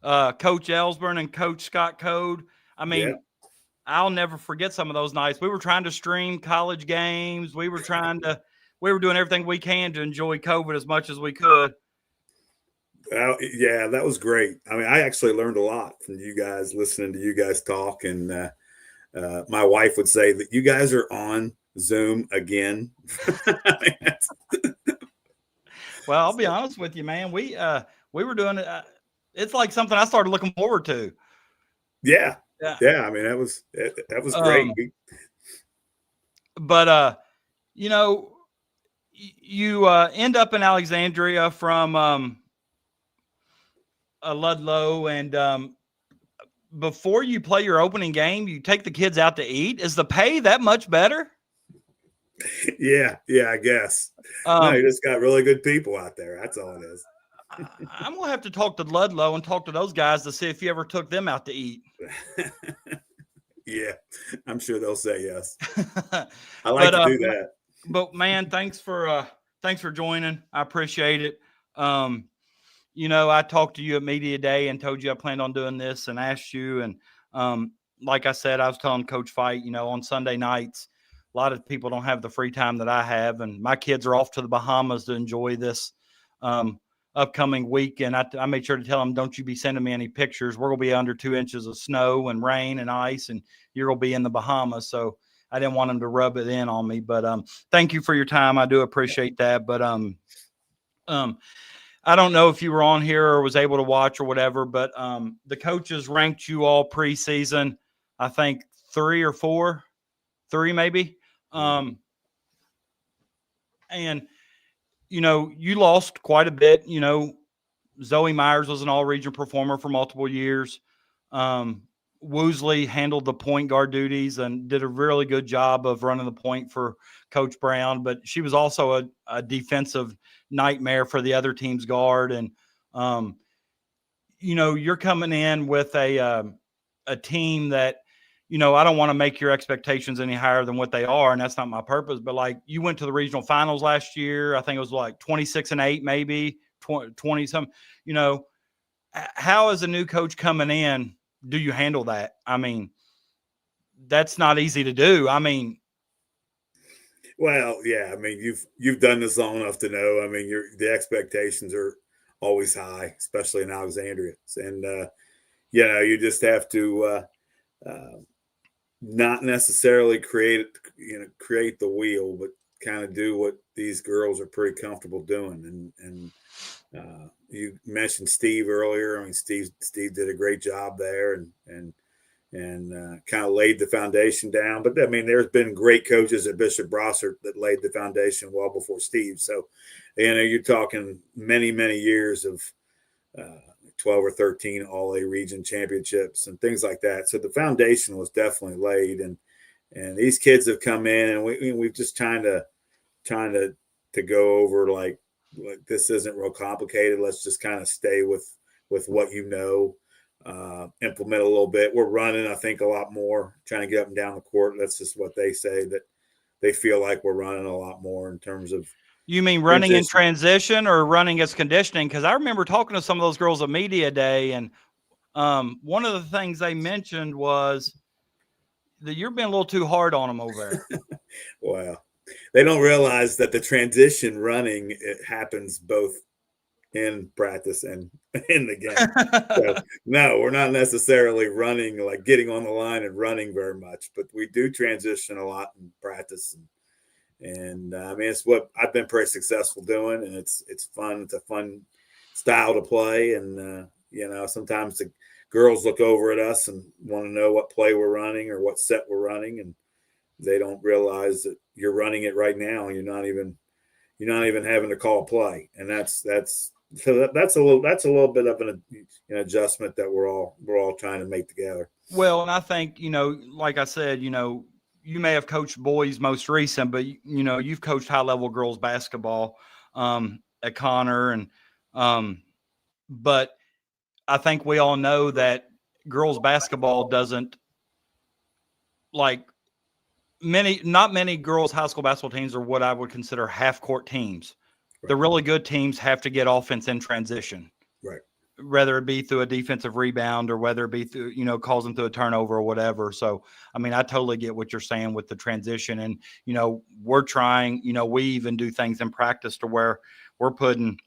Coach Ellsburn and Coach Scott Code. I'll never forget some of those nights. We were trying to stream college games. We were doing everything we can to enjoy COVID as much as we could. Yeah, that was great. I actually learned a lot from you guys, listening to you guys talk. And my wife would say that you guys are on Zoom again. Well, I'll be honest with you, man. We were doing it. It's like something I started looking forward to. Yeah. That was great. But you end up in Alexandria from Ludlow, and before you play your opening game, you take the kids out to eat. Is the pay that much better? Yeah, I guess. No, you just got really good people out there. That's all it is. I'm going to have to talk to Ludlow and talk to those guys to see if you ever took them out to eat. Yeah, I'm sure they'll say yes. I like to do that. But man, thanks for joining. I appreciate it. I talked to you at Media Day and told you I planned on doing this and asked you. And like I said, I was telling Coach Fight, on Sunday nights, a lot of people don't have the free time that I have. And my kids are off to the Bahamas to enjoy this upcoming week. And I made sure to tell them, don't you be sending me any pictures. We're going to be under 2 inches of snow and rain and ice, and you're going to be in the Bahamas. So I didn't want them to rub it in on me. But thank you for your time. I do appreciate that. But I don't know if you were on here or was able to watch or whatever, but the coaches ranked you all preseason, I think 3 or 4, 3 maybe. And, you lost quite a bit. Zoe Myers was an all-region performer for multiple years. Woosley handled the point guard duties and did a really good job of running the point for Coach Brown, but she was also a defensive nightmare for the other team's guard. And, you're coming in with a team that, I don't want to make your expectations any higher than what they are, and that's not my purpose, but like you went to the regional finals last year. I think it was like 26-8, maybe 20 some, how as a new coach coming in, do you handle that? That's not easy to do. Well, yeah. I mean, you've done this long enough to know. I mean, the expectations are always high, especially in Alexandria, and you just have to not necessarily create the wheel, but kind of do what these girls are pretty comfortable doing. And you mentioned Steve earlier. I mean, Steve did a great job there, and kind of laid the foundation down. But I mean, there's been great coaches at Bishop Brossart that laid the foundation well before Steve. So, you're talking many, many years of 12 or 13 All-A region championships and things like that. So the foundation was definitely laid, and these kids have come in, and we've just trying to go over like this isn't real complicated. Let's just kind of stay with what implement a little bit. We're running, I think, a lot more, trying to get up and down the court. That's just what they say, that they feel like we're running a lot more in terms of. You mean running in transition or running as conditioning? Because I remember talking to some of those girls at media day, and one of the things they mentioned was that you're being a little too hard on them over there. Well, they don't realize that the transition running, it happens both in practice and in the game. So, no, we're not necessarily running, like getting on the line and running very much, but we do transition a lot in practice. And I mean, it's what I've been pretty successful doing, and it's fun. It's a fun style to play. And, sometimes the girls look over at us and want to know what play we're running or what set we're running. And they don't realize that you're running it right now. And you're not even having to call a play. And that's a little bit of an adjustment that we're all trying to make together. Well, and I think, like I said, you may have coached boys most recent, but you've coached high level girls basketball at Connor, and but I think we all know that girls basketball doesn't not many girls high school basketball teams are what I would consider half court teams. Right. The really good teams have to get offense in transition, right? Whether it be through a defensive rebound or whether it be through, causing through a turnover or whatever. So, I mean, I totally get what you're saying with the transition, and, we're trying, we even do things in practice to where we're putting,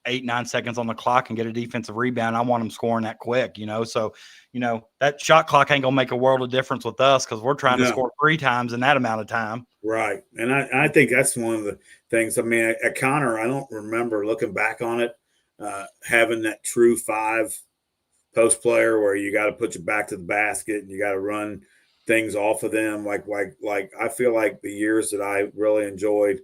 8-9 seconds on the clock and get a defensive rebound. I want them scoring that quick, so, that shot clock ain't gonna make a world of difference with us, because we're trying to score 3 times in that amount of time. Right. And I think that's one of the things. I mean, at Connor, I don't remember looking back on it, having that true 5 post player where you got to put your back to the basket and you got to run things off of them. Like I feel like the years that I really enjoyed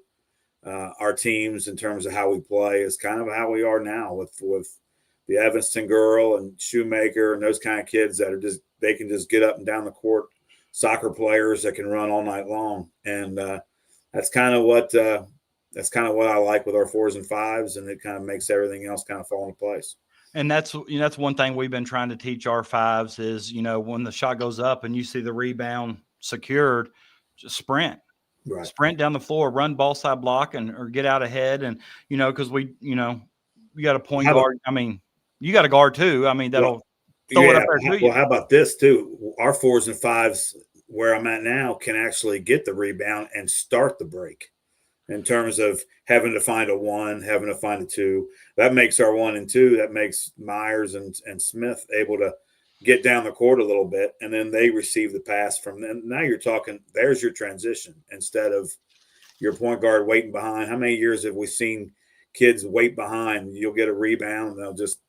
our teams in terms of how we play is kind of how we are now with the Evanston girl and Shoemaker and those kind of kids that are they can just get up and down the court, soccer players that can run all night long. And that's kind of what I like with our 4s and 5s, and it kind of makes everything else kind of fall into place. And that's one thing we've been trying to teach our 5s is, when the shot goes up and you see the rebound secured, just sprint. Right. Sprint down the floor, run ball side block, or get out ahead. And, because we got a point guard. I mean, you got a guard too. I mean, that'll throw it up there to you. Well, how about this too? Our 4s and 5s where I'm at now can actually get the rebound and start the break. In terms of having to find a 1, having to find a 2, that makes our 1 and 2. That makes Myers and Smith able to get down the court a little bit, and then they receive the pass from them. Now you're talking, there's your transition instead of your point guard waiting behind. How many years have we seen kids wait behind? You'll get a rebound and they'll just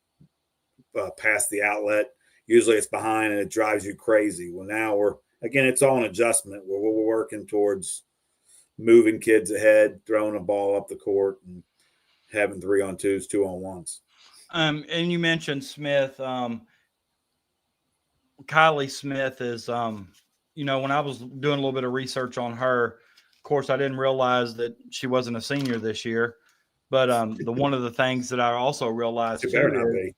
pass the outlet. Usually it's behind and it drives you crazy. Well, now it's all an adjustment where we're working towards moving kids ahead, throwing a ball up the court, and having 3-on-2s, 2-on-1s. And you mentioned Smith. Kylie Smith is, when I was doing a little bit of research on her, of course, I didn't realize that she wasn't a senior this year. But one of the things that I also realized, she better not be.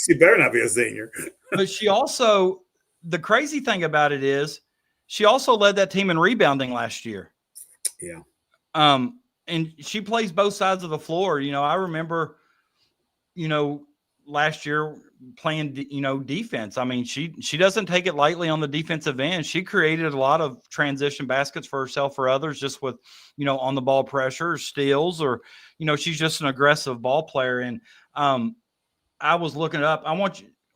She better not be a senior. But she also, the crazy thing about it is, she also led that team in rebounding last year. Yeah. And she plays both sides of the floor. I remember, last year playing, defense. I mean, she doesn't take it lightly on the defensive end. She created a lot of transition baskets for herself, for others, just with, on the ball pressure, steals, or, she's just an aggressive ball player. And I was looking it up.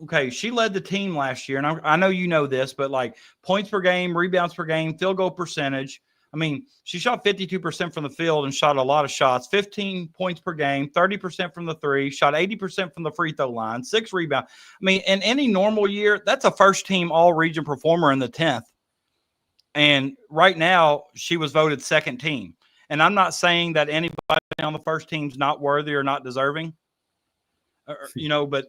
Okay, she led the team last year, and I know you know this, but like points per game, rebounds per game, field goal percentage. I mean, she shot 52% from the field and shot a lot of shots, 15 points per game, 30% from the three, shot 80% from the free throw line, 6 rebounds. I mean, in any normal year, that's a first-team all-region performer in the 10th. And right now, she was voted second team. And I'm not saying that anybody on the first team's not worthy or not deserving. But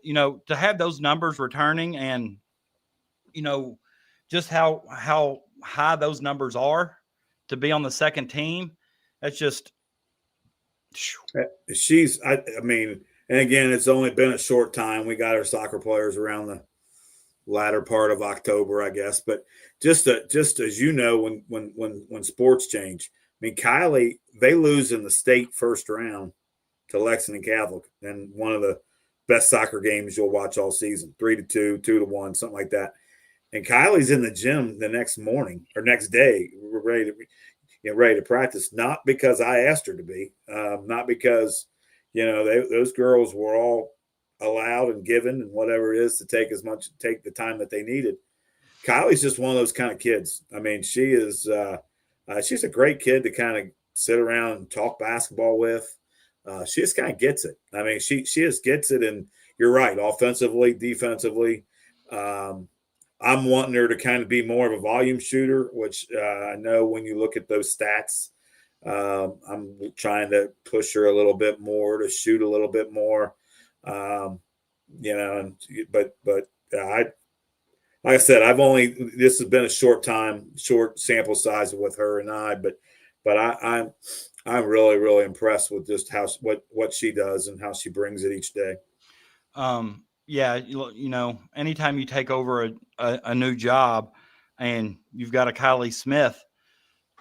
to have those numbers returning, and just how high those numbers are to be on the second team, that's just I mean, and again, it's only been a short time. We got our soccer players around the latter part of October, I guess, but just as when sports change, I mean, Kylie, they lose in the state first round to Lexington Catholic, and one of the best soccer games you'll watch all season, 3-2, 2-1, something like that. And Kylie's in the gym the next morning or next day, ready to practice. Not because I asked her to be, not because those girls were all allowed and given and whatever it is to take the time that they needed. Kylie's just one of those kind of kids. I mean, she is she's a great kid to kind of sit around and talk basketball with. She just kind of gets it. I mean, she just gets it. And you're right, offensively, defensively. I'm wanting her to kind of be more of a volume shooter, which I know when you look at those stats, I'm trying to push her a little bit more to shoot a little bit more. But like I said, this has been a short sample size with her and I, but I'm really, really impressed with just what she does and how she brings it each day. Yeah, anytime you take over a new job and you've got a Kylie Smith,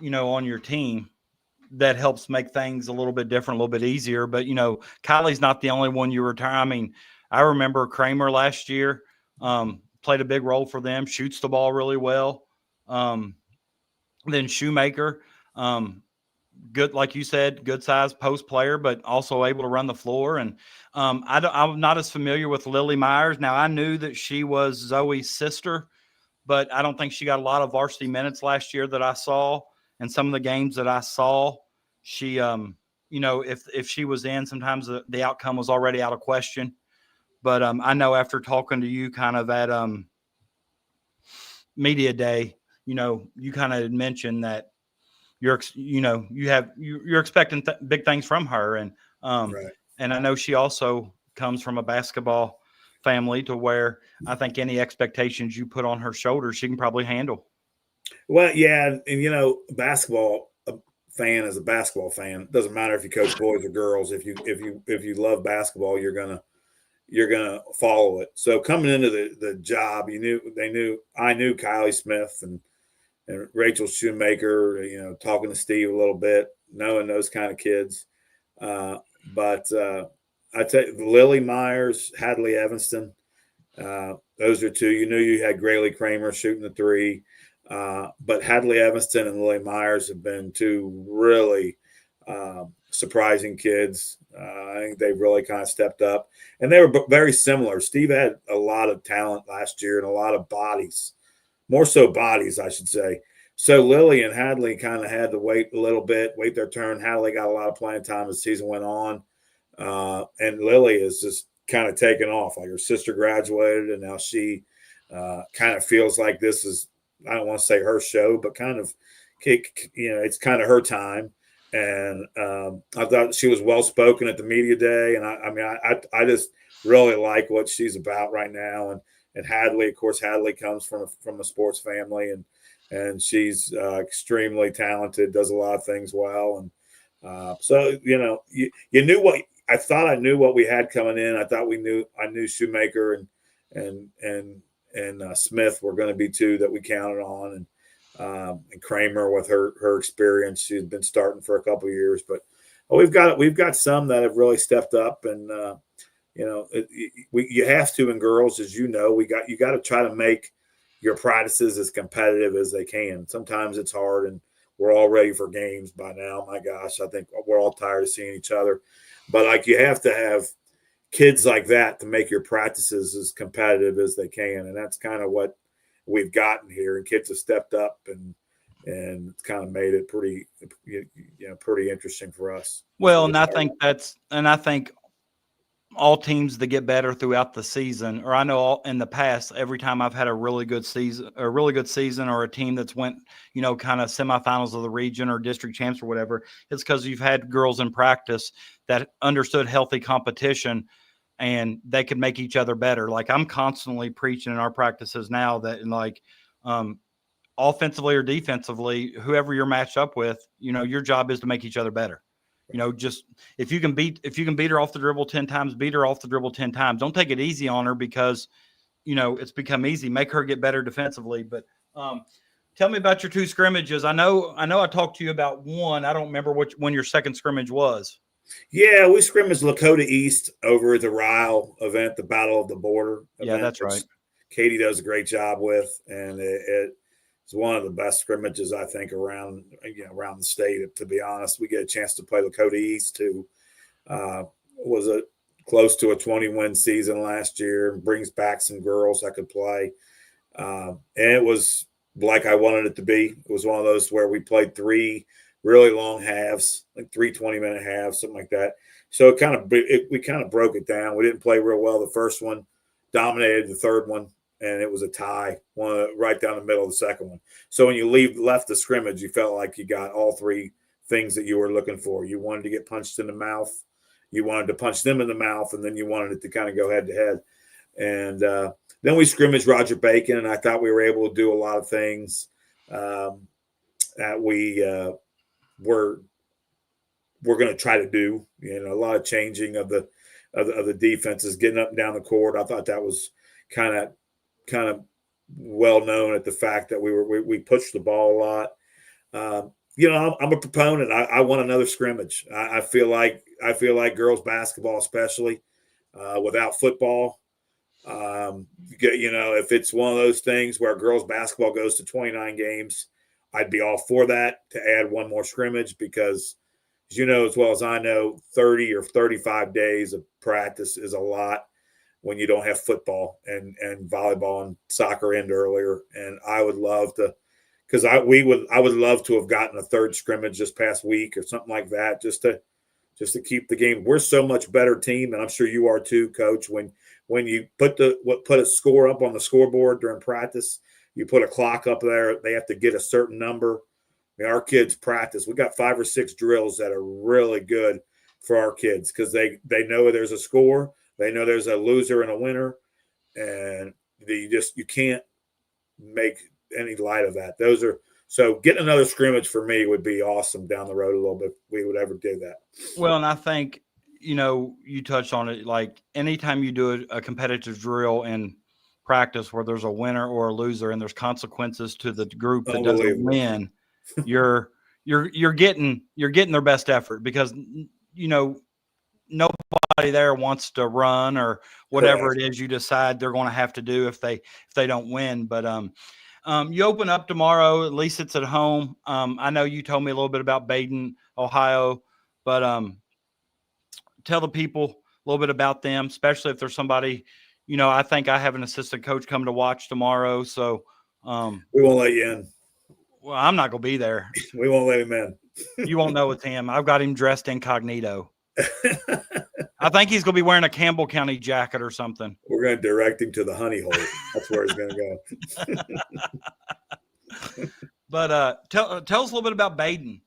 on your team, that helps make things a little bit different, a little bit easier. But, Kylie's not the only one you retire. I mean, I remember Kramer last year played a big role for them, shoots the ball really well. Then Shoemaker, good, like you said, good size post player, but also able to run the floor. And I'm not as familiar with Lily Myers. Now, I knew that she was Zoe's sister, but I don't think she got a lot of varsity minutes last year that I saw. And some of the games that I saw, she, if she was in, sometimes the outcome was already out of question. But I know after talking to you kind of at media day, you kind of mentioned that you're expecting big things from her. And, Right. And I know she also comes from a basketball family to where I think any expectations you put on her shoulders, she can probably handle. Well, yeah. And, basketball fan is a basketball fan. It doesn't matter if you coach boys or girls. If you love basketball, you're going to follow it. So coming into the job, I knew Kylie Smith and Rachel Shoemaker, talking to Steve a little bit, knowing those kind of kids. But I tell you, Lily Myers, Hadley Evanston, those are two. You had Graylee Kramer shooting the three. But Hadley Evanston and Lily Myers have been two really surprising kids. I think they've really kind of stepped up. And they were very similar. Steve had a lot of talent last year and a lot of bodies. More so bodies, I should say. So Lily and Hadley kind of had to wait a little bit, wait their turn. Hadley got a lot of playing time as the season went on. And Lily is just kind of taken off. Like her sister graduated, and now she kind of feels like this is, I don't want to say her show, but kind of, it's kind of her time. And I thought she was well-spoken at the media day. And I just really like what she's about right now. And Hadley, of course, comes from a sports family, and she's extremely talented, does a lot of things well. And so, you knew what I thought. I knew what we had coming in. I thought I knew Shoemaker and Smith were going to be two that we counted on, and Kramer with her experience. She's been starting for a couple of years, but we've got some that have really stepped up, and you have to in girls, as you know, you got to try to make your practices as competitive as they can. Sometimes it's hard, and we're all ready for games by now. My gosh, I think we're all tired of seeing each other. But like, you have to have kids like that to make your practices as competitive as they can, and that's kind of what we've gotten here. And kids have stepped up, and it's kind of made it pretty interesting for us. Well, and I think all teams that get better throughout the season, or I know in the past, every time I've had a really good season, or a team that's went, kind of semifinals of the region or district champs or whatever, it's because you've had girls in practice that understood healthy competition and they could make each other better. Like, I'm constantly preaching in our practices now that, offensively or defensively, whoever you're matched up with, your job is to make each other better. Just if you can beat her off the dribble 10 times, beat her off the dribble 10 times. Don't take it easy on her because, it's become easy. Make her get better defensively. But tell me about your 2 scrimmages. I know I talked to you about one. I don't remember when your second scrimmage was. Yeah, we scrimmaged Lakota East over at the Ryle event, the Battle of the Border event. Yeah, that's right. Katie does a great job with, and it's one of the best scrimmages, I think, around the state. To be honest, we get a chance to play Lakota East, who was close to a 20-win season last year, and brings back some girls that could play. And it was like I wanted it to be. It was one of those where we played 3 really long halves, like 3 20-minute halves, something like that. So we kind of broke it down. We didn't play real well the first one, dominated the third one, and it was a tie, one right down the middle of the second one. So when you left the scrimmage, you felt like you got all 3 things that you were looking for. You wanted to get punched in the mouth, you wanted to punch them in the mouth, and then you wanted it to kind of go head to head. And then we scrimmaged Roger Bacon, and I thought we were able to do a lot of things that we we're going to try to do, a lot of changing of the defenses, getting up and down the court. I thought that was kind of well known at the fact that we pushed the ball a lot. I'm a proponent. I want another scrimmage. I feel like girls basketball, especially without football, if it's one of those things where girls basketball goes to 29 games, I'd be all for that, to add one more scrimmage, because, as you know as well as I know, 30 or 35 days of practice is a lot when you don't have football and volleyball and soccer end earlier. And I would love to, because I would love to have gotten a third scrimmage this past week or something like that, just to keep the game. We're so much better team, and I'm sure you are too, Coach. When you put a score up on the scoreboard during practice, you put a clock up there, they have to get a certain number. I mean, our kids practice. We got 5 or 6 drills that are really good for our kids, because they know there's a score, they know there's a loser and a winner, and you can't make any light of that. So getting another scrimmage for me would be awesome down the road a little bit, if we would ever do that. Well, and I think, you touched on it, like anytime you do a competitive drill in practice where there's a winner or a loser and there's consequences to the group that doesn't win, you're getting their best effort, because nobody there wants to run or whatever it is you decide they're going to have to do if they don't win. But you open up tomorrow, at least it's at home. I know you told me a little bit about Baden, Ohio, but tell the people a little bit about them, especially if there's somebody. I think I have an assistant coach coming to watch tomorrow, so we won't let you in. Well, I'm not going to be there. We won't let him in. You won't know it's him. I've got him dressed incognito. I think he's going to be wearing a Campbell County jacket or something. We're going to direct him to the honey hole. That's where he's going to go. But tell us a little bit about Baden.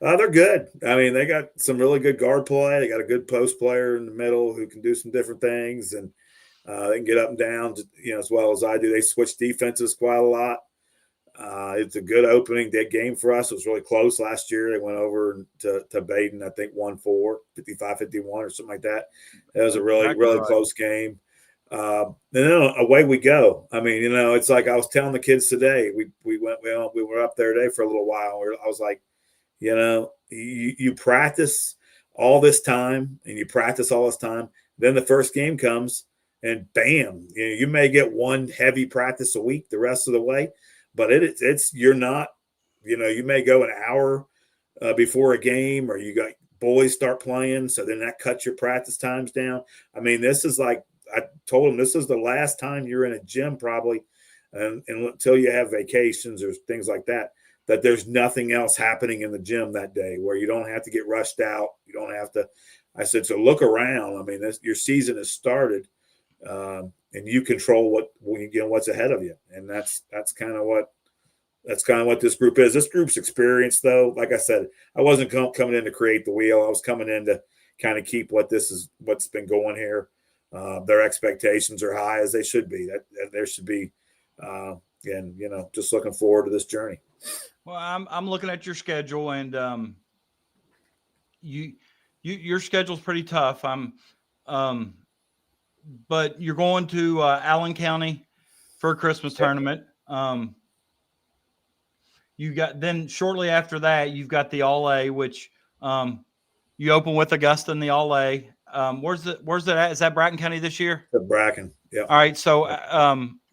They're good. I mean, they got some really good guard play. They got a good post player in the middle who can do some different things, and they can get up and down, as well as I do. They switch defenses quite a lot. It's a good opening day game for us. It was really close last year. They went over to Baden, I think 1-4, 55-51 or something like that. It was a really close game. And then away we go. I mean, it's like I was telling the kids today. We were up there today for a little while. I was like, you practice all this time, and you practice all this time, Then the first game comes, and bam, you may get one heavy practice a week the rest of the way, but you're not, you may go an hour before a game, or you got boys start playing, so then that cuts your practice times down. I mean, this is like, I told them, this is the last time you're in a gym probably, and until you have vacations or things like that, that there's nothing else happening in the gym that day, where you don't have to get rushed out. You don't have to. I said, so look around. I mean, your season has started, and you control what's ahead of you, and that's kind of what this group is. This group's experience, though, like I said, I wasn't coming in to create the wheel. I was coming in to kind of keep what's been going here. Their expectations are high, as they should be. That there should be, and just looking forward to this journey. Well, I'm looking at your schedule, and your schedule's pretty tough. But you're going to Allen County for a Christmas tournament. You got, then shortly after that, you've got the All-A, which you open with Augusta in the All-A. Where's that at? Is that Bracken County this year? The Bracken, yeah. All right. So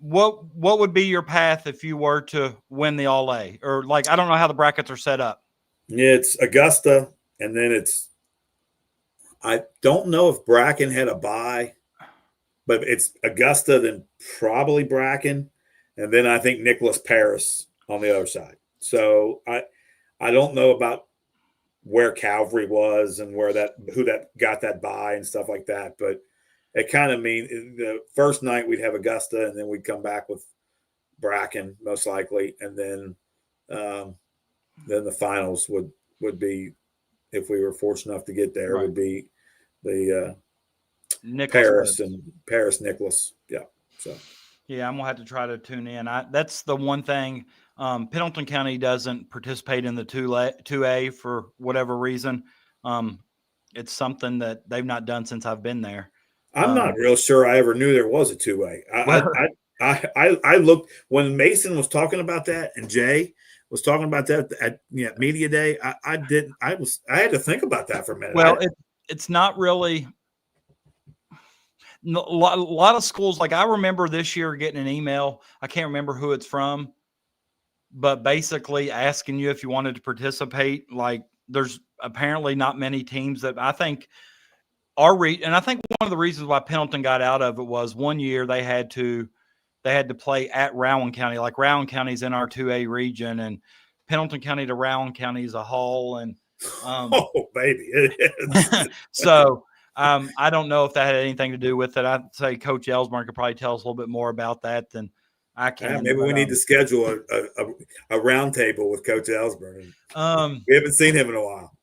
what would be your path if you were to win the All-A? Or, like, I don't know how the brackets are set up. Yeah, it's Augusta, and then I don't know if Bracken had a bye, but it's Augusta, then probably Bracken, and then I think Nicholas Paris on the other side. So I don't know about where Calvary was and who got that bye and stuff like that, but it kind of means the first night we'd have Augusta, and then we'd come back with Bracken most likely, and then the finals would be, if we were fortunate enough to get there, would be the Paris Nicholas. Yeah. So. Yeah, I'm gonna have to try to tune in. That's the one thing. Pendleton County doesn't participate in the 2A for whatever reason. It's something that they've not done since I've been there. I'm not real sure I ever knew there was a 2A. I looked when Mason was talking about that, and Jay was talking about that at media day. I had to think about that for a minute. Well, it's not really. A lot of schools, like I remember this year getting an email. I can't remember who it's from, but basically asking you if you wanted to participate. Like, there's apparently not many teams that I think and I think one of the reasons why Pendleton got out of it was one year they had to play at Rowan County. Like, Rowan County's in our 2A region, and Pendleton County to Rowan County is a haul. And oh baby, it is. So. I don't know if that had anything to do with it. I'd say Coach Ellsburn could probably tell us a little bit more about that than I can. Yeah, maybe we need to schedule a round table with Coach Ellsburn. We haven't seen him in a while.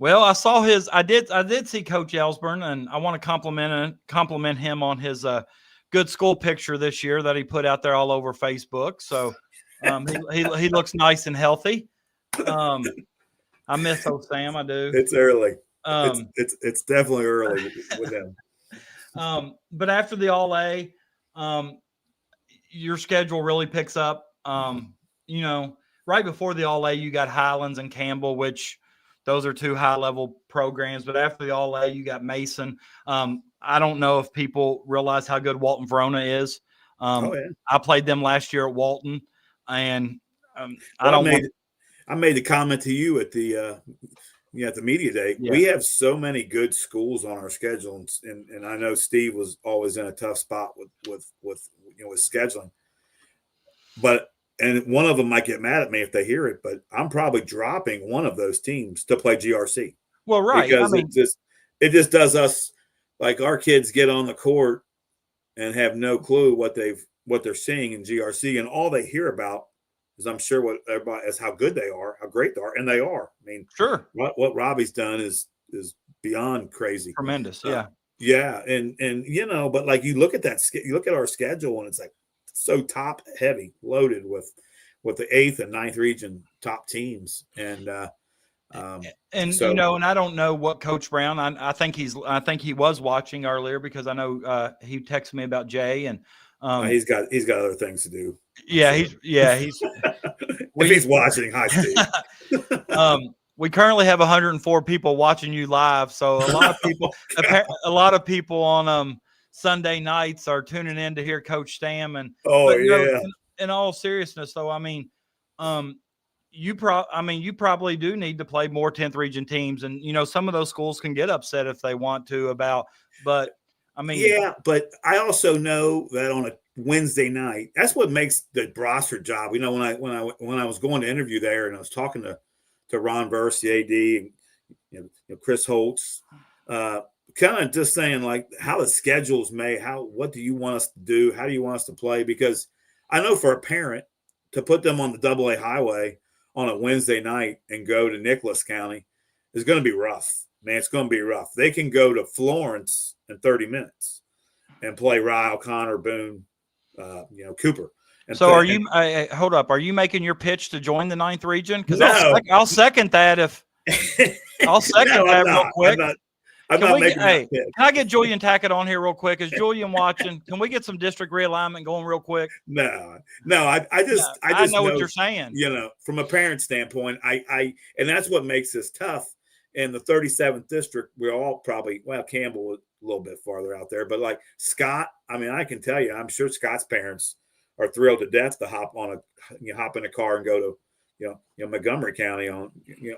Well, I saw I did see Coach Ellsburn, and I want to compliment him on his good school picture this year that he put out there all over Facebook. So he looks nice and healthy. I miss old Sam. I do. It's early. It's definitely early with him. But after the All-A, your schedule really picks up. Right before the All-A, you got Highlands and Campbell, which those are two high-level programs. But after the All-A, you got Mason. I don't know if people realize how good Walton Verona is. I played them last year at Walton, and I made the comment to you at the media day. Yeah. We have so many good schools on our schedule, and I know Steve was always in a tough spot with scheduling. And one of them might get mad at me if they hear it, but I'm probably dropping one of those teams to play GRC. Well, right, because it just does us, like, our kids get on the court and have no clue what they're seeing in GRC, and all they hear about is, I'm sure, what everybody is, how good they are, how great they are, and they are. I mean, sure, what Robbie's done is beyond crazy, tremendous. Yeah, and but like, you look at our schedule, and it's like so top heavy, loaded with the 8th and 9th region top teams, and I don't know what Coach Brown. I think he was watching earlier, because I know he texted me about Jay, and he's got other things to do. Yeah, he's if he's watching. Hi, Steve. we currently have 104 people watching you live. So a lot of people, a lot of people on Sunday nights are tuning in to hear Coach Stam. And Oh, no, yeah. in all seriousness, though, I mean, you probably do need to play more 10th region teams, and some of those schools can get upset if they want to about. But I mean, yeah, but I also know that on a Wednesday night, that's what makes the Brossard job. When I was going to interview there, and I was talking to Ron Verse, the AD, and Chris Holtz, kind of just saying like how the schedule's made. What do you want us to do? How do you want us to play? Because I know for a parent to put them on the AA highway on a Wednesday night and go to Nicholas County is going to be rough. Man, it's going to be rough. They can go to Florence in 30 minutes and play Ryle, Connor, Boone, Cooper. So are you? Hold up. Are you making your pitch to join the 9th region? Because No. I'll second that. I'll second that real quick. I'm not making that pitch. Can I get Julian Tackett on here real quick? Is Julian watching? Can we get some district realignment going real quick? No. I just know what you're saying. From a parent standpoint, and that's what makes this tough. In the 37th district, we're all probably, Campbell a little bit farther out there, but like Scott, I mean, I can tell you, I'm sure Scott's parents are thrilled to death to hop in a car and go to, Montgomery County on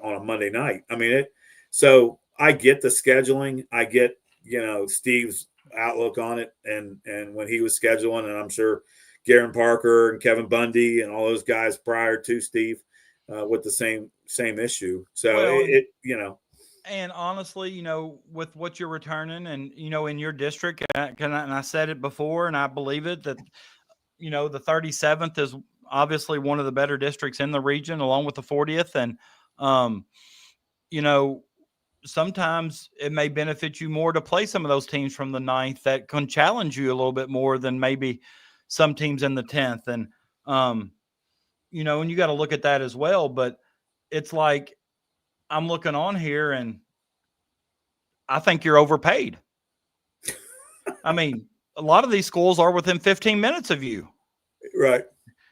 a Monday night. I mean, so I get the scheduling. I get, Steve's outlook on it and when he was scheduling, and I'm sure Garen Parker and Kevin Bundy and all those guys prior to Steve with the same issue. So And honestly, with what you're returning and, in your district, and I said it before, and I believe it, that, the 37th is obviously one of the better districts in the region, along with the 40th. And, sometimes it may benefit you more to play some of those teams from the 9th that can challenge you a little bit more than maybe some teams in the 10th. And, and you got to look at that as well. But it's like, I'm looking on here and I think you're overpaid. I mean, a lot of these schools are within 15 minutes of you. Right.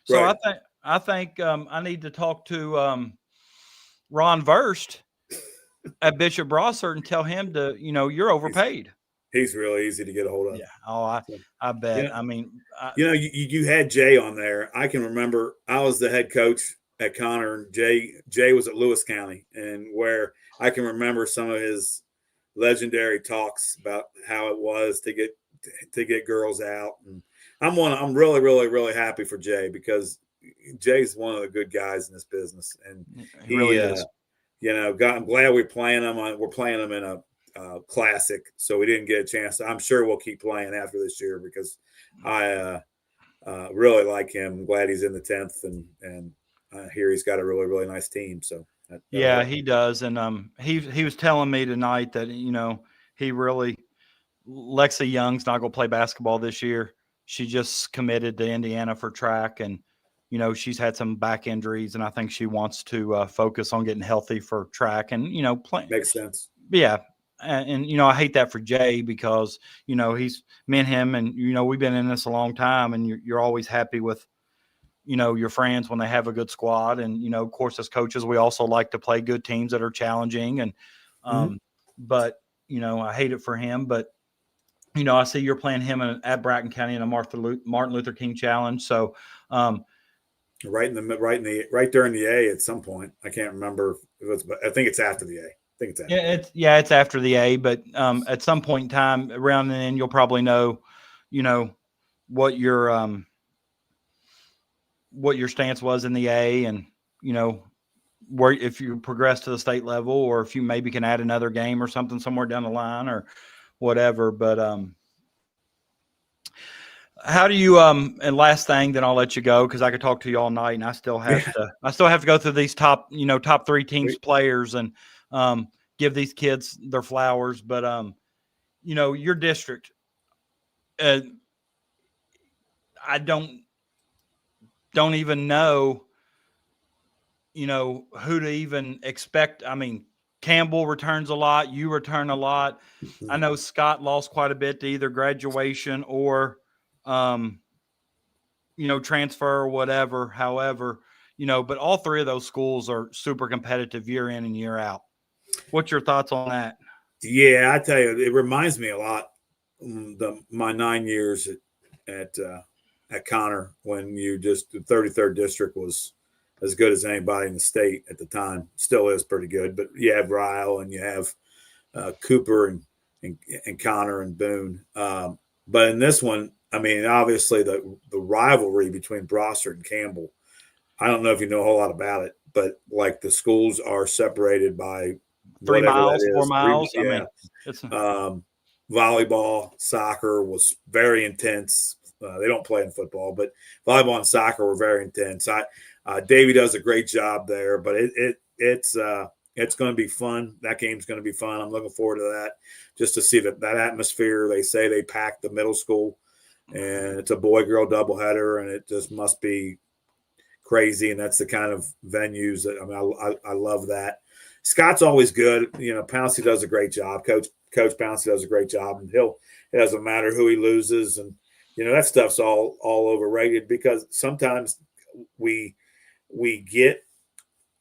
So right. I think I need to talk to Ron Verst at Bishop Brossard and tell him to, you're overpaid. He's really easy to get a hold of. Yeah. Oh, I bet. Yeah. I mean, you had Jay on there. I can remember I was the head coach at Connor, and Jay was at Lewis County, and where I can remember some of his legendary talks about how it was to get girls out. And I'm really, really, really happy for Jay, because Jay's one of the good guys in this business, and he really is. I'm glad we're playing him. We're playing him in a classic, so we didn't get a chance. I'm sure we'll keep playing after this year, because I really like him. I'm glad he's in the 10th, and I hear he's got a really, really nice team. So yeah, he does. And he was telling me tonight that he really, Lexi Young's not going to play basketball this year. She just committed to Indiana for track, and she's had some back injuries, and I think she wants to focus on getting healthy for track and playing. Makes sense. Yeah. And I hate that for Jay, because he's me and him, and we've been in this a long time, and you're always happy with your friends when they have a good squad. And of course, as coaches, we also like to play good teams that are challenging. And but I hate it for him. But I see you're playing him at Bratton County in a Martin Luther King Challenge. So right during the A at some point. I can't remember if it's, but I think it's after the A. It's after the A, but at some point in time around then, you'll probably know what your stance was in the A, and where, if you progress to the state level, or if you maybe can add another game or something somewhere down the line or whatever. But how do you and last thing, then I'll let you go, because I could talk to you all night, and I still have to go through these top 3 teams players and give these kids their flowers. But your district, I don't even know who to even expect. I mean, Campbell returns a lot, you return a lot. I know Scott lost quite a bit to either graduation or transfer or whatever. However, but all three of those schools are super competitive year in and year out. What's your thoughts on that? Yeah, I tell you, it reminds me a lot my 9 years at Connor, when the 33rd district was as good as anybody in the state at the time. Still is pretty good, but you have Ryle and you have Cooper and Connor and Boone. But in this one, I mean, obviously the rivalry between Brossard and Campbell, I don't know if you know a whole lot about it, but like the schools are separated by 3 miles, 4 3 miles. yeah. I mean, it's volleyball, soccer was very intense. They don't play in football, but volleyball and soccer were very intense. Davey does a great job there, but it's going to be fun. That game's going to be fun. I'm looking forward to that, just to see that atmosphere. They say they packed the middle school, and it's a boy-girl doubleheader, and it just must be crazy. And that's the kind of venues that I love that. Scott's always good. Pouncey does a great job. Coach Pouncey does a great job, and it doesn't matter who he loses, and that stuff's all overrated, because sometimes we get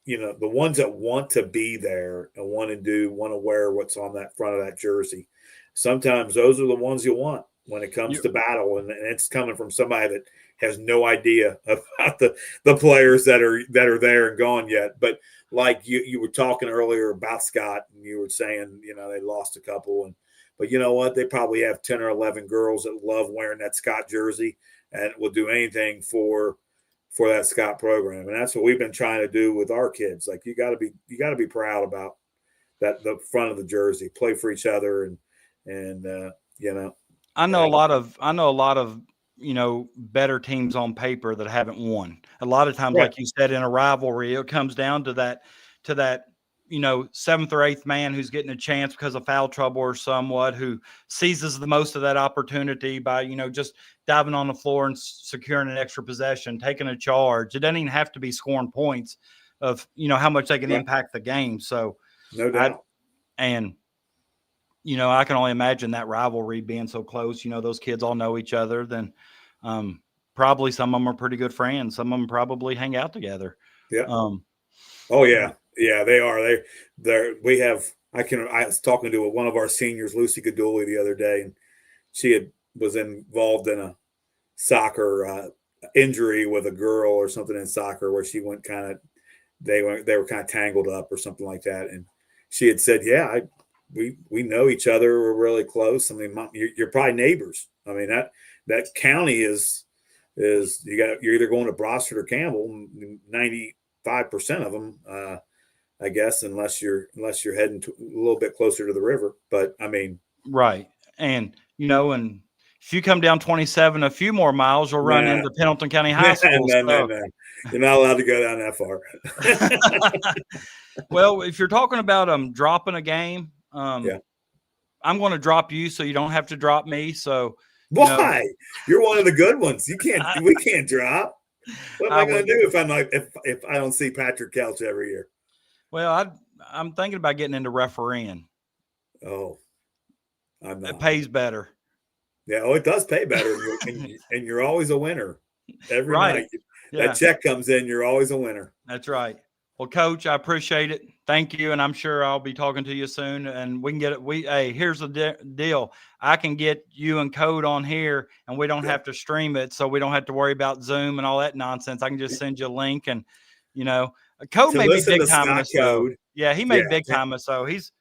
the ones that want to be there and want to wear what's on that front of that jersey. Sometimes those are the ones you want when it comes to battle, and it's coming from somebody that has no idea about the players that are there and gone yet. But like you were talking earlier about Scott, and you were saying, they lost a couple, but you know what? They probably have 10 or 11 girls that love wearing that Scott jersey and will do anything for that Scott program. And that's what we've been trying to do with our kids. Like, you got to be proud about that, the front of the jersey, play for each other. And I know a lot of, better teams on paper that haven't won. A lot of times, like you said, in a rivalry, it comes down to that, 7th or 8th man who's getting a chance because of foul trouble or somewhat, who seizes the most of that opportunity by, just diving on the floor and securing an extra possession, taking a charge. It doesn't even have to be scoring points of, how much they can impact the game. So no doubt. I can only imagine that rivalry being so close. Those kids all know each other. Then probably some of them are pretty good friends. Some of them probably hang out together. Yeah. Oh yeah. Yeah, they are. I was talking to one of our seniors, Lucy Gaduli, the other day, and she was involved in a soccer injury with a girl or something in soccer, where she went they were kind of tangled up or something like that. And she had said, yeah, we know each other. We're really close. I mean, you're probably neighbors. I mean, that county is you're either going to Brossard or Campbell. 95% of them, I guess, unless you're heading a little bit closer to the river. But I mean, right. And, and if you come down 27, a few more miles, you'll run into Pendleton County High School. No. You're not allowed to go down that far. Well, if you're talking about dropping a game, I'm going to drop you so you don't have to drop me. So why? You're one of the good ones. We can't drop. What am I going to do if I don't see Patrick Kelch every year? Well, I'm thinking about getting into refereeing. Oh, I'm not. It pays better. Yeah, it does pay better, and you're always a winner every night. Yeah. That check comes in, you're always a winner. That's right. Well, Coach, I appreciate it. Thank you, and I'm sure I'll be talking to you soon, and we can get it. Hey, here's the deal. I can get you and Code on here, and we don't have to stream it, so we don't have to worry about Zoom and all that nonsense. I can just send you a link, and Code may be big time in this show. Yeah, he made big time in so he's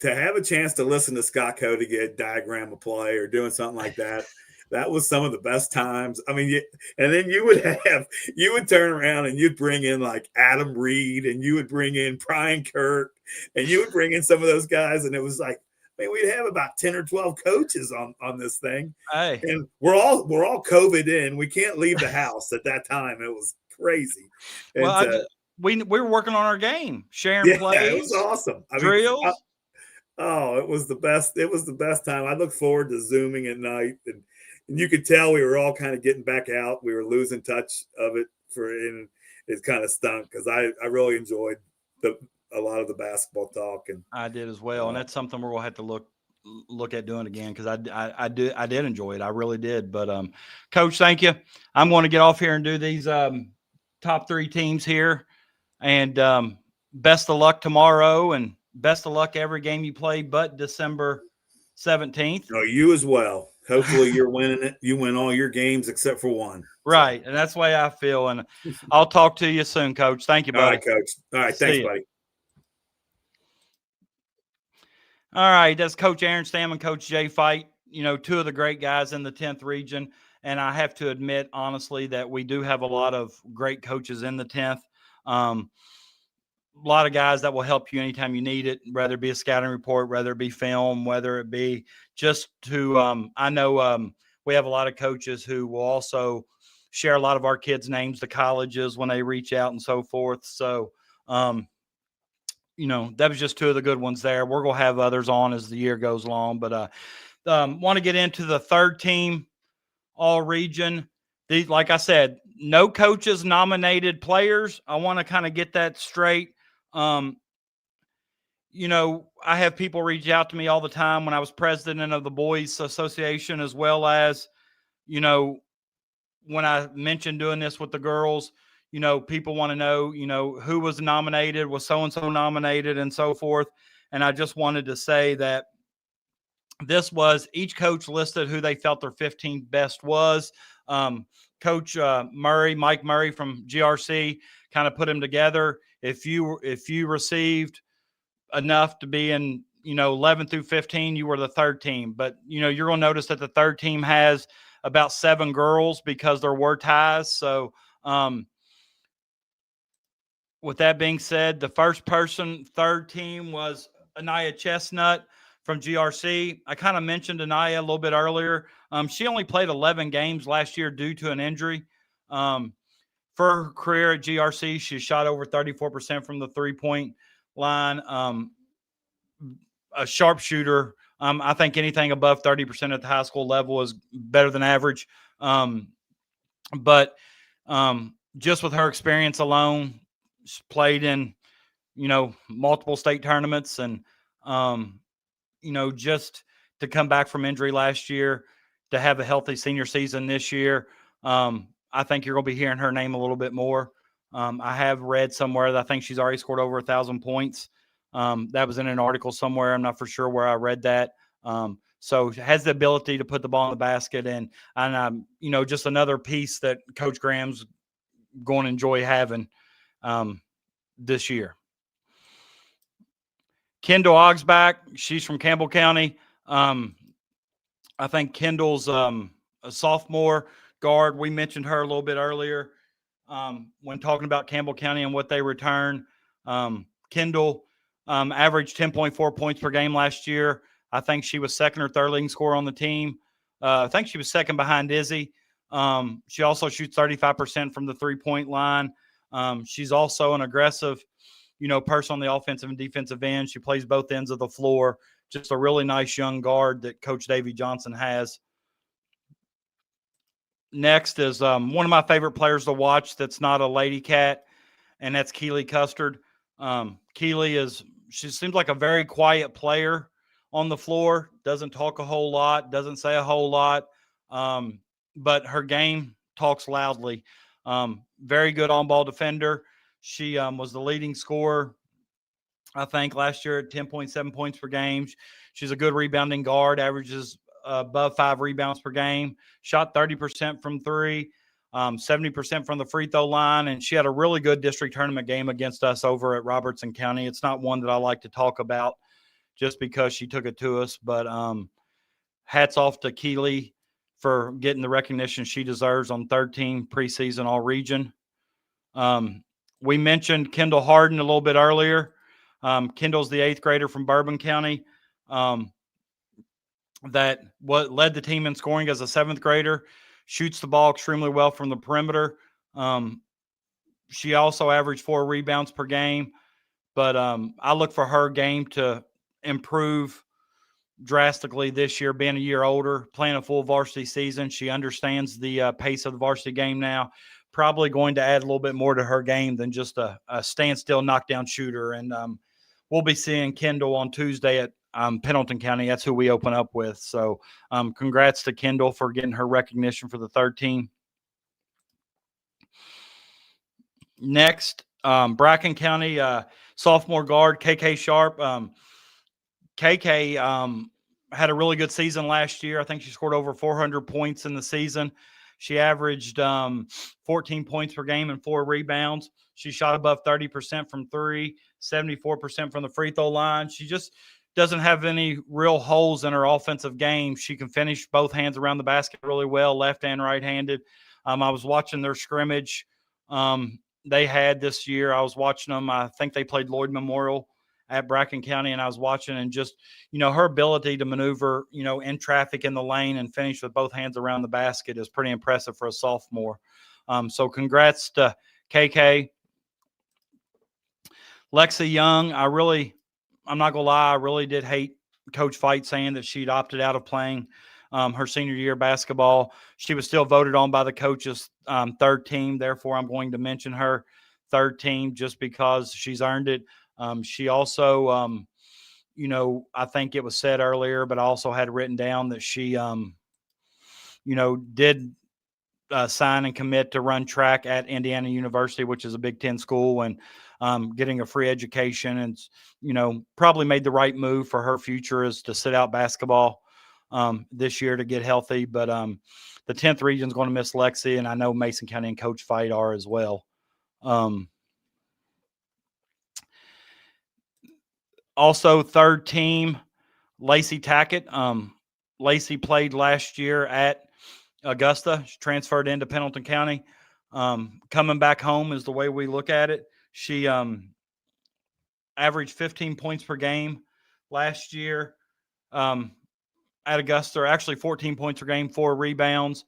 to have a chance to listen to Scott Code to get a diagram of play or doing something like that. That was some of the best times. I mean, and then you would turn around and you'd bring in like Adam Reed, and you would bring in Brian Kirk, and you would bring in some of those guys. And it was like, we'd have about 10 or 12 coaches on this thing. Hey. And we're all COVID in. We can't leave the house at that time. It was crazy. And, well, we were working on our game, sharing plays. It was awesome. Drills. It was the best. It was the best time. I look forward to Zooming at night, and you could tell we were all kind of getting back out. We were losing touch of it and it kind of stunk, because I really enjoyed a lot of the basketball talk, and I did as well. And that's something we're gonna have to look at doing again, because I did enjoy it. I really did. But Coach, thank you. I'm going to get off here and do these top 3 teams here. And best of luck tomorrow, and best of luck every game you play but December 17th. No, you as well. Hopefully you're winning it. You win all your games except for one. Right. And that's the way I feel. And I'll talk to you soon, Coach. Thank you, buddy. All right, Coach. All right. Thanks, buddy. All right. That's Coach Aaron Stam and Coach Jay Fight, 2 of the great guys in the 10th region. And I have to admit, honestly, that we do have a lot of great coaches in the 10th. A lot of guys that will help you anytime you need it, whether it be a scouting report, whether it be film, whether it be just to I know we have a lot of coaches who will also share a lot of our kids' names to colleges when they reach out and so forth. So, that was just 2 of the good ones there. We're going to have others on as the year goes along. But want to get into the 3rd team all region. Like I said, no coaches nominated players. I want to kind of get that straight. I have people reach out to me all the time when I was president of the Boys Association, as well as, when I mentioned doing this with the girls, people want to know, who was nominated, was so-and-so nominated, and so forth. And I just wanted to say that this was each coach listed who they felt their 15th best was. Coach Mike Murray from GRC kind of put them together. If you received enough to be in, 11 through 15, you were the 3rd team. But, you're going to notice that the 3rd team has about 7 girls because there were ties. So with that being said, the first person, 3rd team, was Anaya Chestnut from GRC. I kind of mentioned Anaya a little bit earlier. She only played 11 games last year due to an injury. For her career at GRC, she shot over 34% from the 3-point line. A sharpshooter. I think anything above 30% at the high school level is better than average. But just with her experience alone, she played in, multiple state tournaments, and, just to come back from injury last year, to have a healthy senior season this year, I think you're going to be hearing her name a little bit more. I have read somewhere that I think she's already scored over 1,000 points. That was in an article somewhere. I'm not for sure where I read that. So has the ability to put the ball in the basket, and just another piece that Coach Graham's going to enjoy having this year. Kendall Ogsback, she's from Campbell County. I think Kendall's a sophomore guard. We mentioned her a little bit earlier when talking about Campbell County and what they return. Kendall averaged 10.4 points per game last year. I think she was 2nd or 3rd leading scorer on the team. I think she was 2nd behind Izzy. She also shoots 35% from the 3-point line. She's also an aggressive, person on the offensive and defensive end. She plays both ends of the floor. Just a really nice young guard that Coach Davey Johnson has. Next is one of my favorite players to watch that's not a lady cat, and that's Keely Custard. Keely she seems like a very quiet player on the floor, doesn't talk a whole lot, doesn't say a whole lot, but her game talks loudly. Very good on-ball defender. She was the leading scorer, I think, last year at 10.7 points per game. She's a good rebounding guard, averages above 5 rebounds per game, shot 30% from 3, 70% from the free throw line, and she had a really good district tournament game against us over at Robertson County. It's not one that I like to talk about just because she took it to us, but hats off to Keely for getting the recognition she deserves on 3rd team preseason all region. We mentioned Kendall Harden a little bit earlier. Kendall's the 8th grader from Bourbon County that led the team in scoring as a 7th grader, shoots the ball extremely well from the perimeter. She also averaged 4 rebounds per game, but I look for her game to improve drastically this year, being a year older, playing a full varsity season. She understands the pace of the varsity game now. Probably going to add a little bit more to her game than just a standstill knockdown shooter. And we'll be seeing Kendall on Tuesday at Pendleton County. That's who we open up with. So congrats to Kendall for getting her recognition for the 3rd team. Next, Bracken County sophomore guard KK Sharp. KK had a really good season last year. I think she scored over 400 points in the season. She averaged 14 points per game and 4 rebounds. She shot above 30% from three, 74% from the free throw line. She just doesn't have any real holes in her offensive game. She can finish both hands around the basket really well, left and right-handed. I was watching their scrimmage they had this year. I was watching them. I think they played Lloyd Memorial at Bracken County, and I was watching, and just, her ability to maneuver, in traffic in the lane and finish with both hands around the basket is pretty impressive for a sophomore. So congrats to KK. Lexi Young, I'm not going to lie, I really did hate Coach Fight saying that she'd opted out of playing her senior year basketball. She was still voted on by the coaches' third team. Therefore, I'm going to mention her third team just because she's earned it. She also, I think it was said earlier, but I also had written down that she, did sign and commit to run track at Indiana University, which is a Big Ten school, and getting a free education, and, probably made the right move for her future is to sit out basketball this year to get healthy. But the 10th region is going to miss Lexi, and I know Mason County and Coach Fight are as well. Also, third team, Lacey Tackett. Lacey played last year at Augusta. She transferred into Pendleton County. Coming back home is the way we look at it. She averaged 15 points per game last year at Augusta, or actually 14 points per game, 4 rebounds.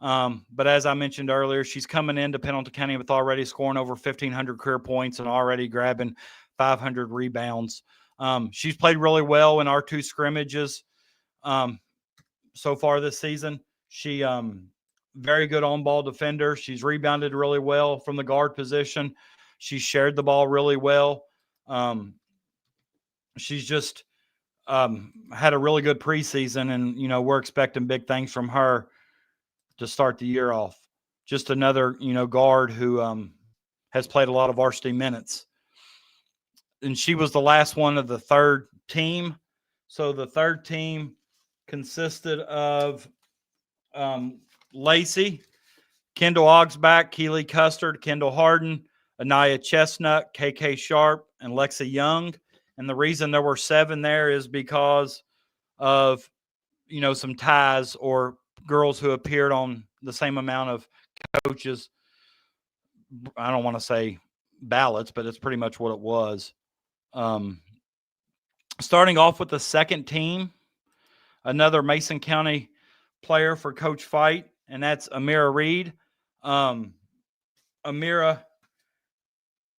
But as I mentioned earlier, she's coming into Pendleton County with already scoring over 1,500 career points and already grabbing 500 rebounds. She's played really well in our 2 scrimmages so far this season. She very good on-ball defender. She's rebounded really well from the guard position. She shared the ball really well. She's just had a really good preseason, and, we're expecting big things from her to start the year off. Just another, guard who has played a lot of varsity minutes. And she was the last one of the third team. So the third team consisted of Lacey, Kendall Ogsback, Keely Custard, Kendall Harden, Anaya Chestnut, KK Sharp, and Lexi Young. And the reason there were 7 there is because of, some ties or girls who appeared on the same amount of coaches. I don't want to say ballots, but it's pretty much what it was. Starting off with the second team, another Mason County player for Coach Fight, and that's Amira Reed. Amira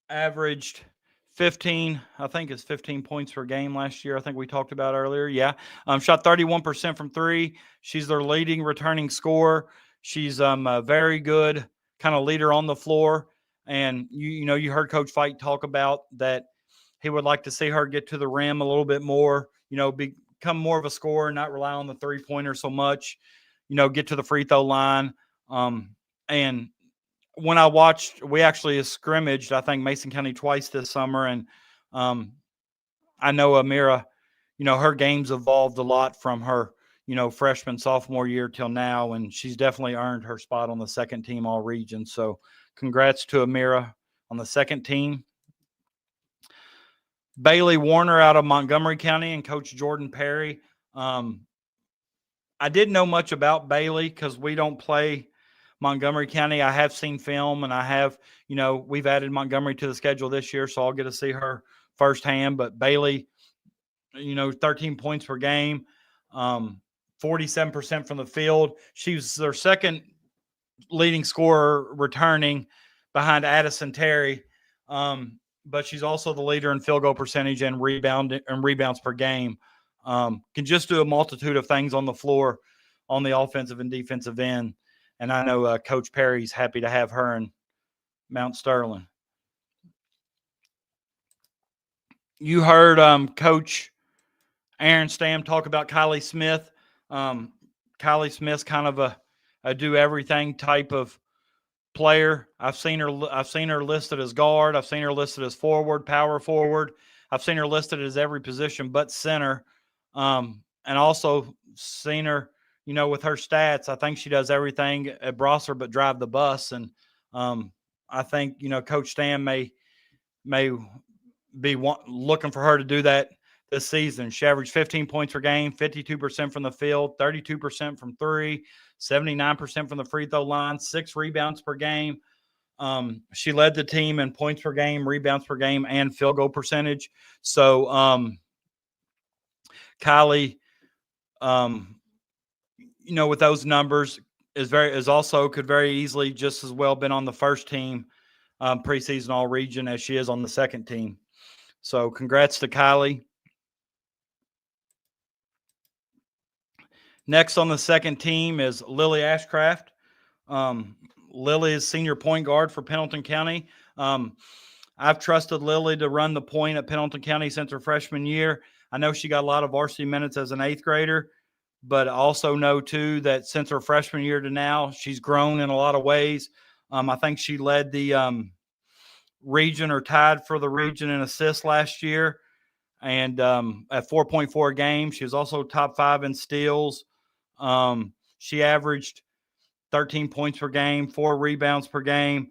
averaged 15 points per game last year. I think we talked about earlier. Yeah. Shot 31% from 3. She's their leading returning scorer. She's a very good kind of leader on the floor. And you heard Coach Fight talk about that he would like to see her get to the rim a little bit more, become more of a scorer, not rely on the 3-pointer so much, get to the free throw line. And when I watched, we actually scrimmaged, I think, Mason County twice this summer. And I know Amira, her game's evolved a lot from her, freshman, sophomore year till now. And she's definitely earned her spot on the second team all region. So congrats to Amira on the second team. Bailey Warner out of Montgomery County and Coach Jordan Perry. I didn't know much about Bailey because we don't play Montgomery County. I have seen film, and I have, we've added Montgomery to the schedule this year, so I'll get to see her firsthand. But Bailey, 13 points per game, 47% from the field. She was their second leading scorer returning behind Addison Terry. But she's also the leader in field goal percentage and rebounds per game. Can just do a multitude of things on the floor on the offensive and defensive end. And I know Coach Perry's happy to have her in Mount Sterling. You heard Coach Aaron Stam talk about Kylie Smith. Kylie Smith's kind of a do-everything type of player. I've seen her listed as guard. I've seen her listed as forward, power forward. I've seen her listed as every position but center. And also seen her, with her stats. I think she does everything at Brosser but drive the bus. And I think, Coach Stan may be looking for her to do that this season. She averaged 15 points per game, 52% from the field, 32% from three, 79% from the free throw line, 6 rebounds per game. She led the team in points per game, rebounds per game, and field goal percentage. So Kylie, with those numbers could very easily just as well been on the first team preseason all region as she is on the second team. So congrats to Kylie. Next on the second team is Lily Ashcraft. Lily is senior point guard for Pendleton County. I've trusted Lily to run the point at Pendleton County since her freshman year. I know she got a lot of varsity minutes as an 8th grader, but I also know, too, that since her freshman year to now, she's grown in a lot of ways. I think she led the region or tied for the region in assists last year, and at 4.4 a game. She was also top 5 in steals. She averaged 13 points per game, 4 rebounds per game.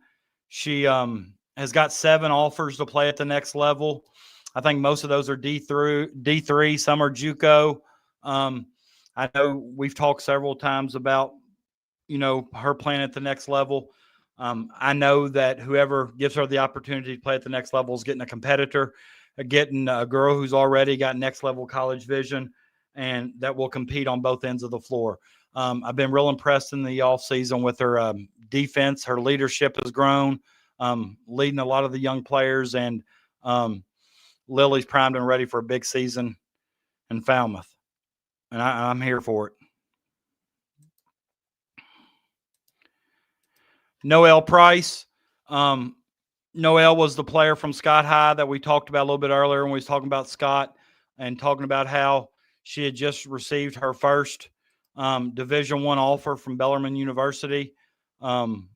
She has got 7 offers to play at the next level. I think most of those are D3, some are JUCO. I know we've talked several times about, her playing at the next level. I know that whoever gives her the opportunity to play at the next level is getting a competitor, getting a girl who's already got next level college vision, and that will compete on both ends of the floor. I've been real impressed in the offseason with her defense. Her leadership has grown, leading a lot of the young players, and Lily's primed and ready for a big season in Falmouth, and I'm here for it. Noelle Price. Noelle was the player from Scott High that we talked about a little bit earlier when we was talking about Scott and talking about how she had just received her first Division I offer from Bellarmine University. Only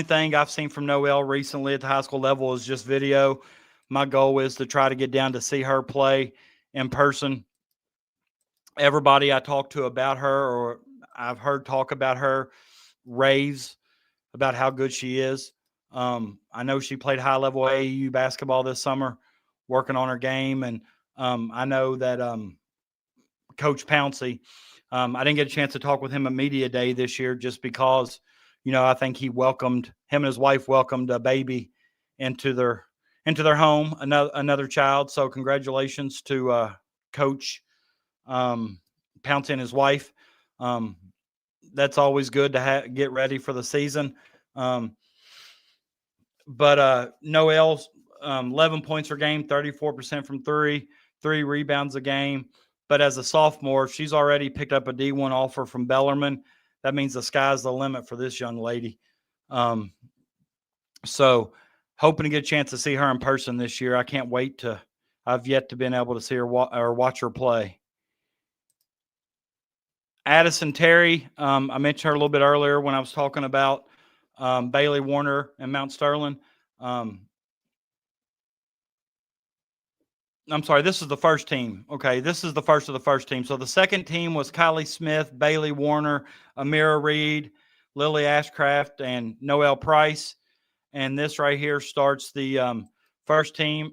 thing I've seen from Noelle recently at the high school level is just video. My goal is to try to get down to see her play in person. Everybody I talk to about her, or I've heard talk about her, raves about how good she is. I know she played high-level AAU basketball this summer, working on her game, and I know that Coach Pouncey, I didn't get a chance to talk with him at Media Day this year just because, I think him and his wife welcomed a baby into their home, another child. So congratulations to Coach Pouncey and his wife. That's always good to get ready for the season. But Noelle's 11 points per game, 34% from 3 rebounds a game. But as a sophomore, she's already picked up a D1 offer from Bellarmine. That means the sky's the limit for this young lady. So hoping to get a chance to see her in person this year. I can't wait I've yet to been able to see her or watch her play. Addison Terry, I mentioned her a little bit earlier when I was talking about Bailey Warner and Mount Sterling. I'm sorry, this is the first team. Okay, this is the first of the first team. So the second team was Kylie Smith, Bailey Warner, Amira Reed, Lily Ashcraft, and Noelle Price. And this right here starts the first team.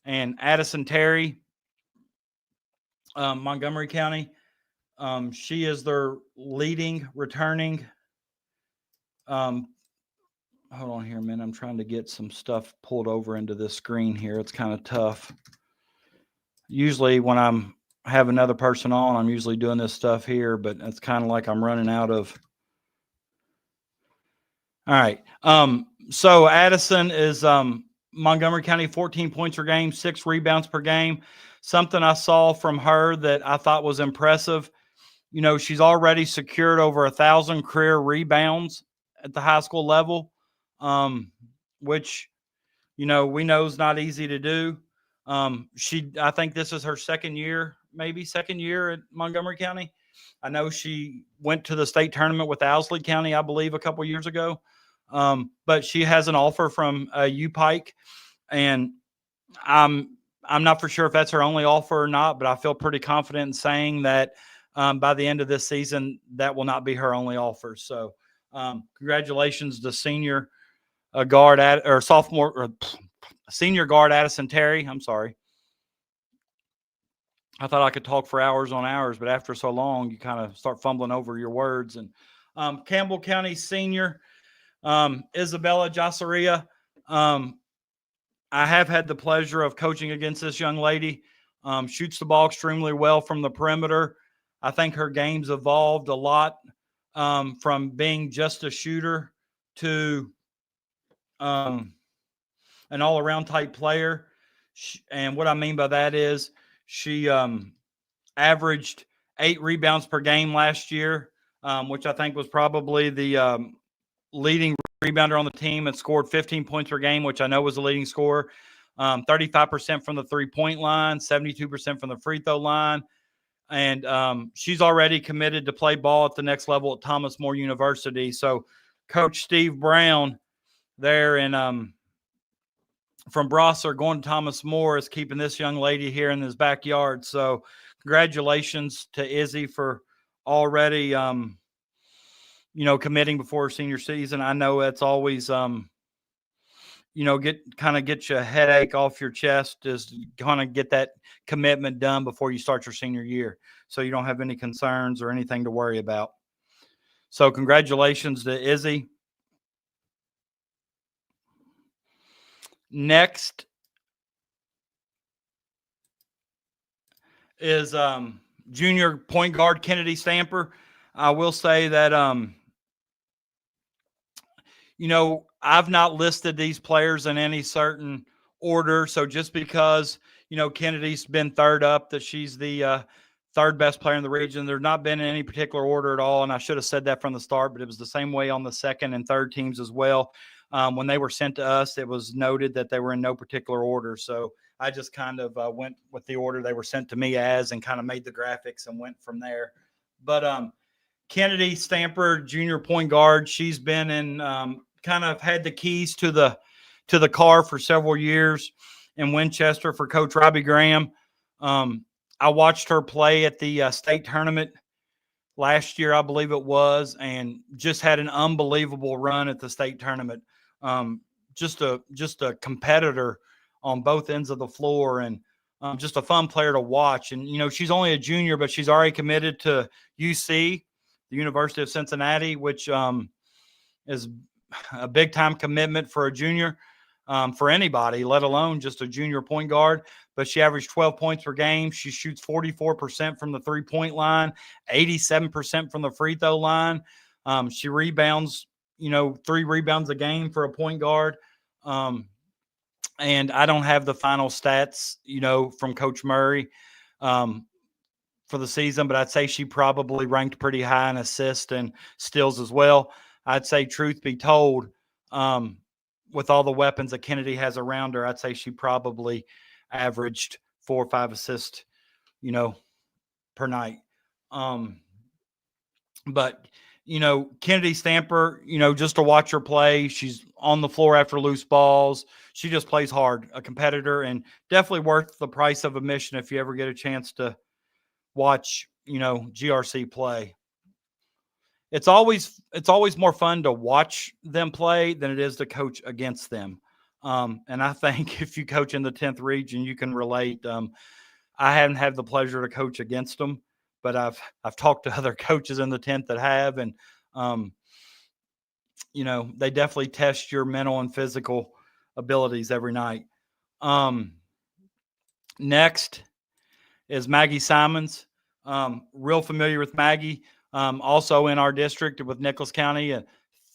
And Addison Terry, Montgomery County. She is their leading returning. Hold on here a minute. I'm trying to get some stuff pulled over into this screen here. It's kind of tough. Usually when I'm have another person on, I'm usually doing this stuff here, but it's kind of like I'm running out of. All right. So Addison is Montgomery County, 14 points per game, 6 rebounds per game. Something I saw from her that I thought was impressive. She's already secured over 1,000 career rebounds at the high school level, which, we know is not easy to do. I think this is her second year at Montgomery County. I know she went to the state tournament with Owsley County, I believe, a couple years ago. But she has an offer from U-Pike, and I'm not for sure if that's her only offer or not, but I feel pretty confident in saying that by the end of this season, that will not be her only offer. So congratulations to senior guard or sophomore or senior guard Addison Terry. I'm sorry. I thought I could talk for hours on hours, but after so long, you kind of start fumbling over your words. And Campbell County senior Isabella Josaria. I have had the pleasure of coaching against this young lady. Shoots the ball extremely well from the perimeter. I think her game's evolved a lot from being just a shooter to an all-around type player. And what I mean by that is she averaged 8 rebounds per game last year, which I think was probably the leading rebounder on the team, and scored 15 points per game, which I know was the leading scorer. 35% from the three-point line, 72% from the free throw line. And she's already committed to play ball at the next level at Thomas More University. So Coach Steve Brown there from Brosser going to Thomas More is keeping this young lady here in his backyard. So congratulations to Izzy for already, committing before her senior season. I know it's always, get you a headache off your chest, is kind of get that commitment done before you start your senior year, so you don't have any concerns or anything to worry about. So congratulations to Izzy. Next is junior point guard Kennedy Stamper. I will say that, I've not listed these players in any certain order. So just because, Kennedy's been third up, that she's the third best player in the region, there's not been in any particular order at all. And I should have said that from the start, but it was the same way on the second and third teams as well. When they were sent to us, it was noted that they were in no particular order. So I just kind of went with the order they were sent to me as, and kind of made the graphics and went from there. But Kennedy Stamper, junior point guard, she's been in kind of had the keys to the car for several years in Winchester for Coach Robbie Graham. I watched her play at the state tournament last year, I believe it was, and just had an unbelievable run at the state tournament. Just a competitor on both ends of the floor, and just a fun player to watch. And, she's only a junior, but she's already committed to UC, the University of Cincinnati, which is a big-time commitment for a junior, for anybody, let alone just a junior point guard. But she averaged 12 points per game. She shoots 44% from the three-point line, 87% from the free throw line. She rebounds, 3 rebounds a game for a point guard. And I don't have the final stats, from Coach Murray for the season, but I'd say she probably ranked pretty high in assists and steals as well. I'd say, truth be told, with all the weapons that Kennedy has around her, I'd say she probably averaged 4 or 5 assists, per night. But, Kennedy Stamper, just to watch her play, she's on the floor after loose balls. She just plays hard, a competitor, and definitely worth the price of admission if you ever get a chance to watch, GRC play. It's always more fun to watch them play than it is to coach against them. And I think if you coach in the 10th region, you can relate. I haven't had the pleasure to coach against them, but I've talked to other coaches in the 10th that have, and they definitely test your mental and physical abilities every night. Next is Maggie Simons. Real familiar with Maggie. Also in our district with Nicholas County,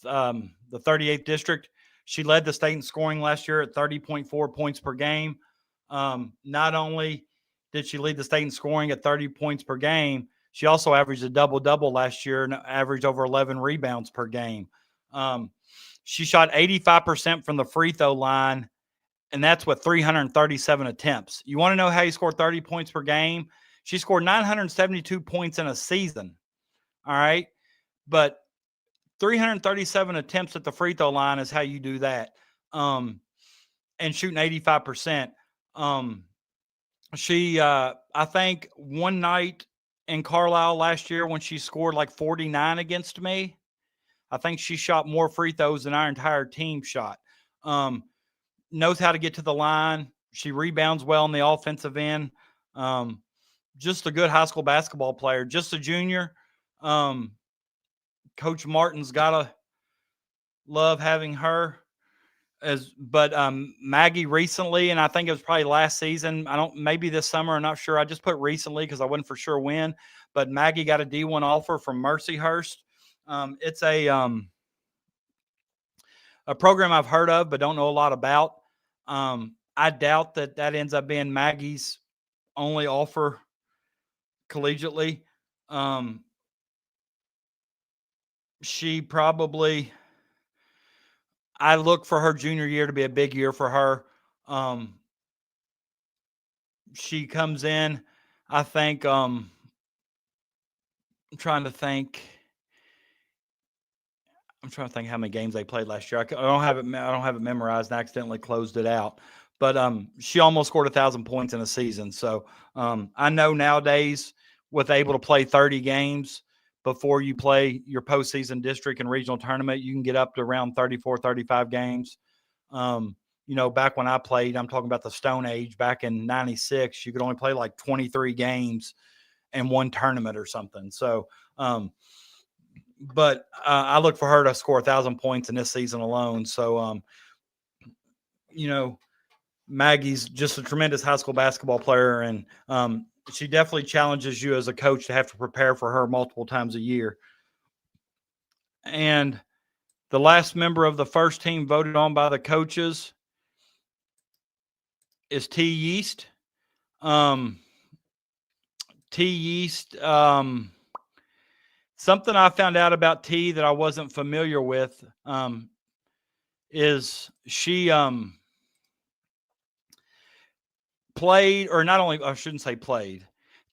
the 38th district. She led the state in scoring last year at 30.4 points per game. Not only did she lead the state in scoring at 30 points per game, she also averaged a double-double last year and averaged over 11 rebounds per game. She shot 85% from the free throw line, and that's with 337 attempts. You want to know how you score 30 points per game? She scored 972 points in a season. All right. But 337 attempts at the free throw line is how you do that. And shooting 85%. I think one night in Carlisle last year when she scored like 49 against me, I think she shot more free throws than our entire team shot. Knows how to get to the line. She rebounds well on the offensive end. Just a good high school basketball player. Just a junior. Coach Martin's got to love having her. But Maggie recently, and I think it was probably last season, maybe this summer, I'm not sure. I just put recently because I wasn't for sure when, but Maggie got a D1 offer from Mercyhurst. It's a program I've heard of, but don't know a lot about. I doubt that ends up being Maggie's only offer collegiately. I look for her junior year to be a big year for her. She comes in, I think, I'm trying to think how many games they played last year. I don't have it memorized and accidentally closed it out. But she almost scored 1,000 points in a season. So I know nowadays with able to play 30 games before you play your postseason district and regional tournament, you can get up to around 34, 35 games. Back when I played, I'm talking about the Stone Age, back in 96, you could only play like 23 games in one tournament or something. So, but I look for her to score 1,000 points in this season alone. So, Maggie's just a tremendous high school basketball player, and she definitely challenges you as a coach to have to prepare for her multiple times a year. And the last member of the first team voted on by the coaches is T. Yeast. T. Yeast, something I found out about T that I wasn't familiar with is she played, or not only, I shouldn't say played.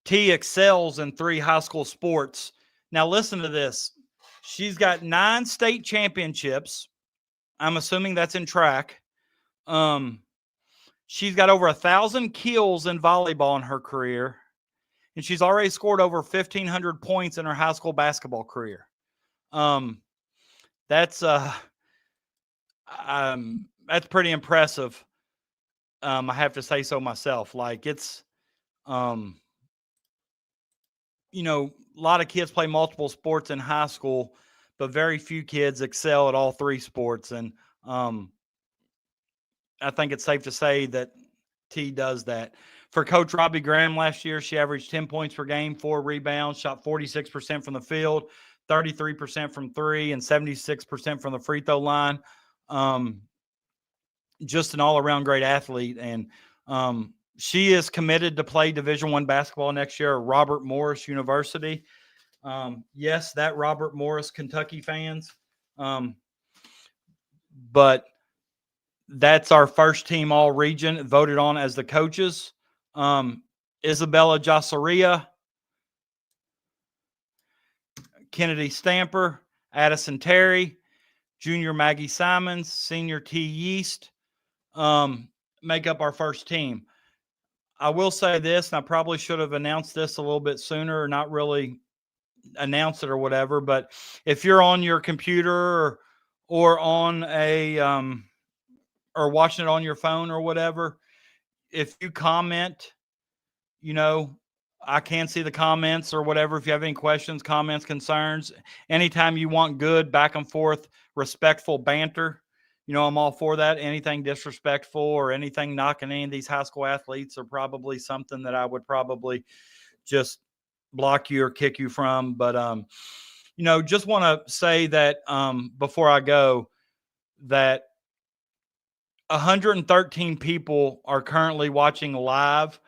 T excels in 3 high school sports. Now listen to this. She's got 9 state championships. I'm assuming that's in track. She's got over 1,000 kills in volleyball in her career. And she's already scored over 1,500 points in her high school basketball career. That's pretty impressive. I have to say so myself. Like it's, a lot of kids play multiple sports in high school, but very few kids excel at all 3 sports. And I think it's safe to say that T does that. For Coach Robbie Graham last year, she averaged 10 points per game, 4 rebounds, shot 46% from the field, 33% from 3, and 76% from the free throw line. Just an all-around great athlete. And she is committed to play Division I basketball next year at Robert Morris University. Yes, that Robert Morris, Kentucky fans. But that's our first team all region voted on as the coaches. Isabella Josaria, Kennedy Stamper, Addison Terry, junior Maggie Simons, senior T. Yeast, make up our first team. I will say this, and I probably should have announced this a little bit sooner, or not really announced it or whatever, but if you're on your computer or on a or watching it on your phone or whatever, if you comment, I can see the comments or whatever. If you have any questions, comments, concerns, anytime you want good back and forth, respectful banter, I'm all for that. Anything disrespectful or anything knocking any of these high school athletes are probably something that I would probably just block you or kick you from. But, just want to say that before I go, that 113 people are currently watching live,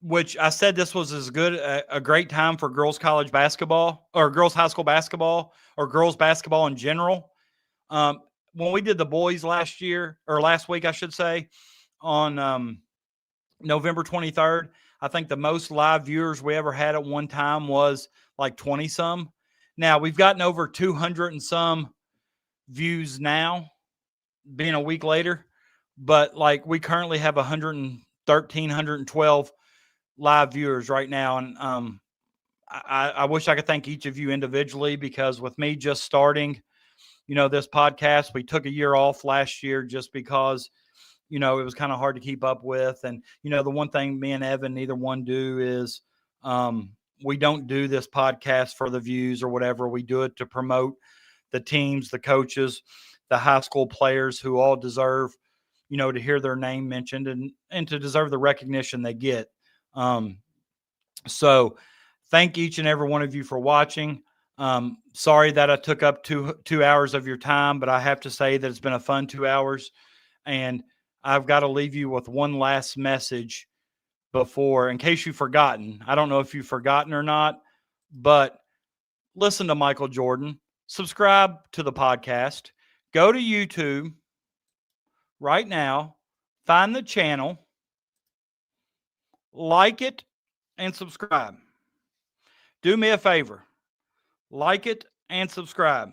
which I said this was as good a great time for girls college basketball or girls high school basketball or girls basketball in general. When we did the boys last week, I should say, on November 23rd, I think the most live viewers we ever had at one time was like 20 some. Now we've gotten over 200 and some views now, being a week later, but like we currently have 113, 112 live viewers right now. And I wish I could thank each of you individually, because with me just starting, this podcast, we took a year off last year just because, it was kind of hard to keep up with. And, the one thing me and Evan, neither one do is we don't do this podcast for the views or whatever. We do it to promote the teams, the coaches, the high school players who all deserve, to hear their name mentioned and to deserve the recognition they get. So thank each and every one of you for watching. Sorry that I took up two hours of your time, but I have to say that it's been a fun 2 hours, and I've got to leave you with one last message before, in case you've forgotten. I don't know if you've forgotten or not, but listen to Michael Jordan, subscribe to the podcast, go to YouTube right now, find the channel, like it, and subscribe. Do me a favor, like it and subscribe.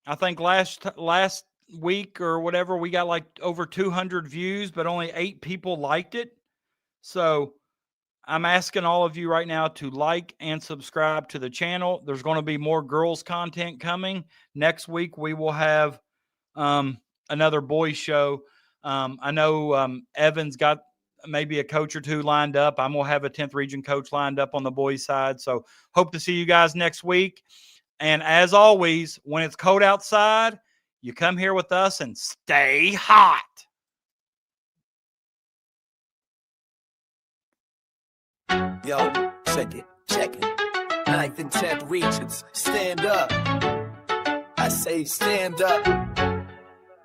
I think last week or whatever, we got like over 200 views, but only 8 people liked it. So I'm asking all of you right now to like and subscribe to the channel. There's going to be more girls content coming. Next week, we will have another boys show. I know Evan's got maybe a coach or two lined up. I'm going to have a 10th region coach lined up on the boys side. So hope to see you guys next week. And as always, when it's cold outside, you come here with us and stay hot. Yo, check it. 9th and 10th regions, stand up. I say stand up.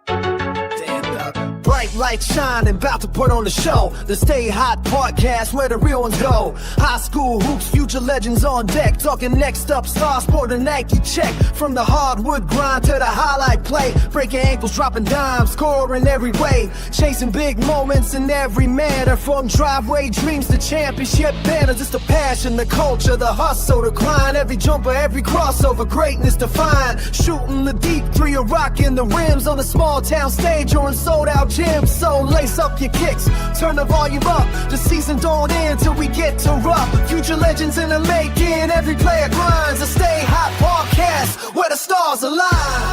Stand up. Bright lights shining, about to put on the show. The Stay Hot podcast, where the real ones go. High school hoops, future legends on deck. Talking next up, star sport and Nike check. From the hardwood grind to the highlight play. Breaking ankles, dropping dimes, scoring every way. Chasing big moments in every manner. From driveway dreams to championship banners. It's the passion, the culture, the hustle, the grind. Every jumper, every crossover, greatness defined. Shooting the deep three or rocking the rims on a small town stage or in sold out gyms. So lace up your kicks, turn the volume up. The season don't end till we get to rough. Future legends in the making, every player grinds. A Stay Hot podcast where the stars align.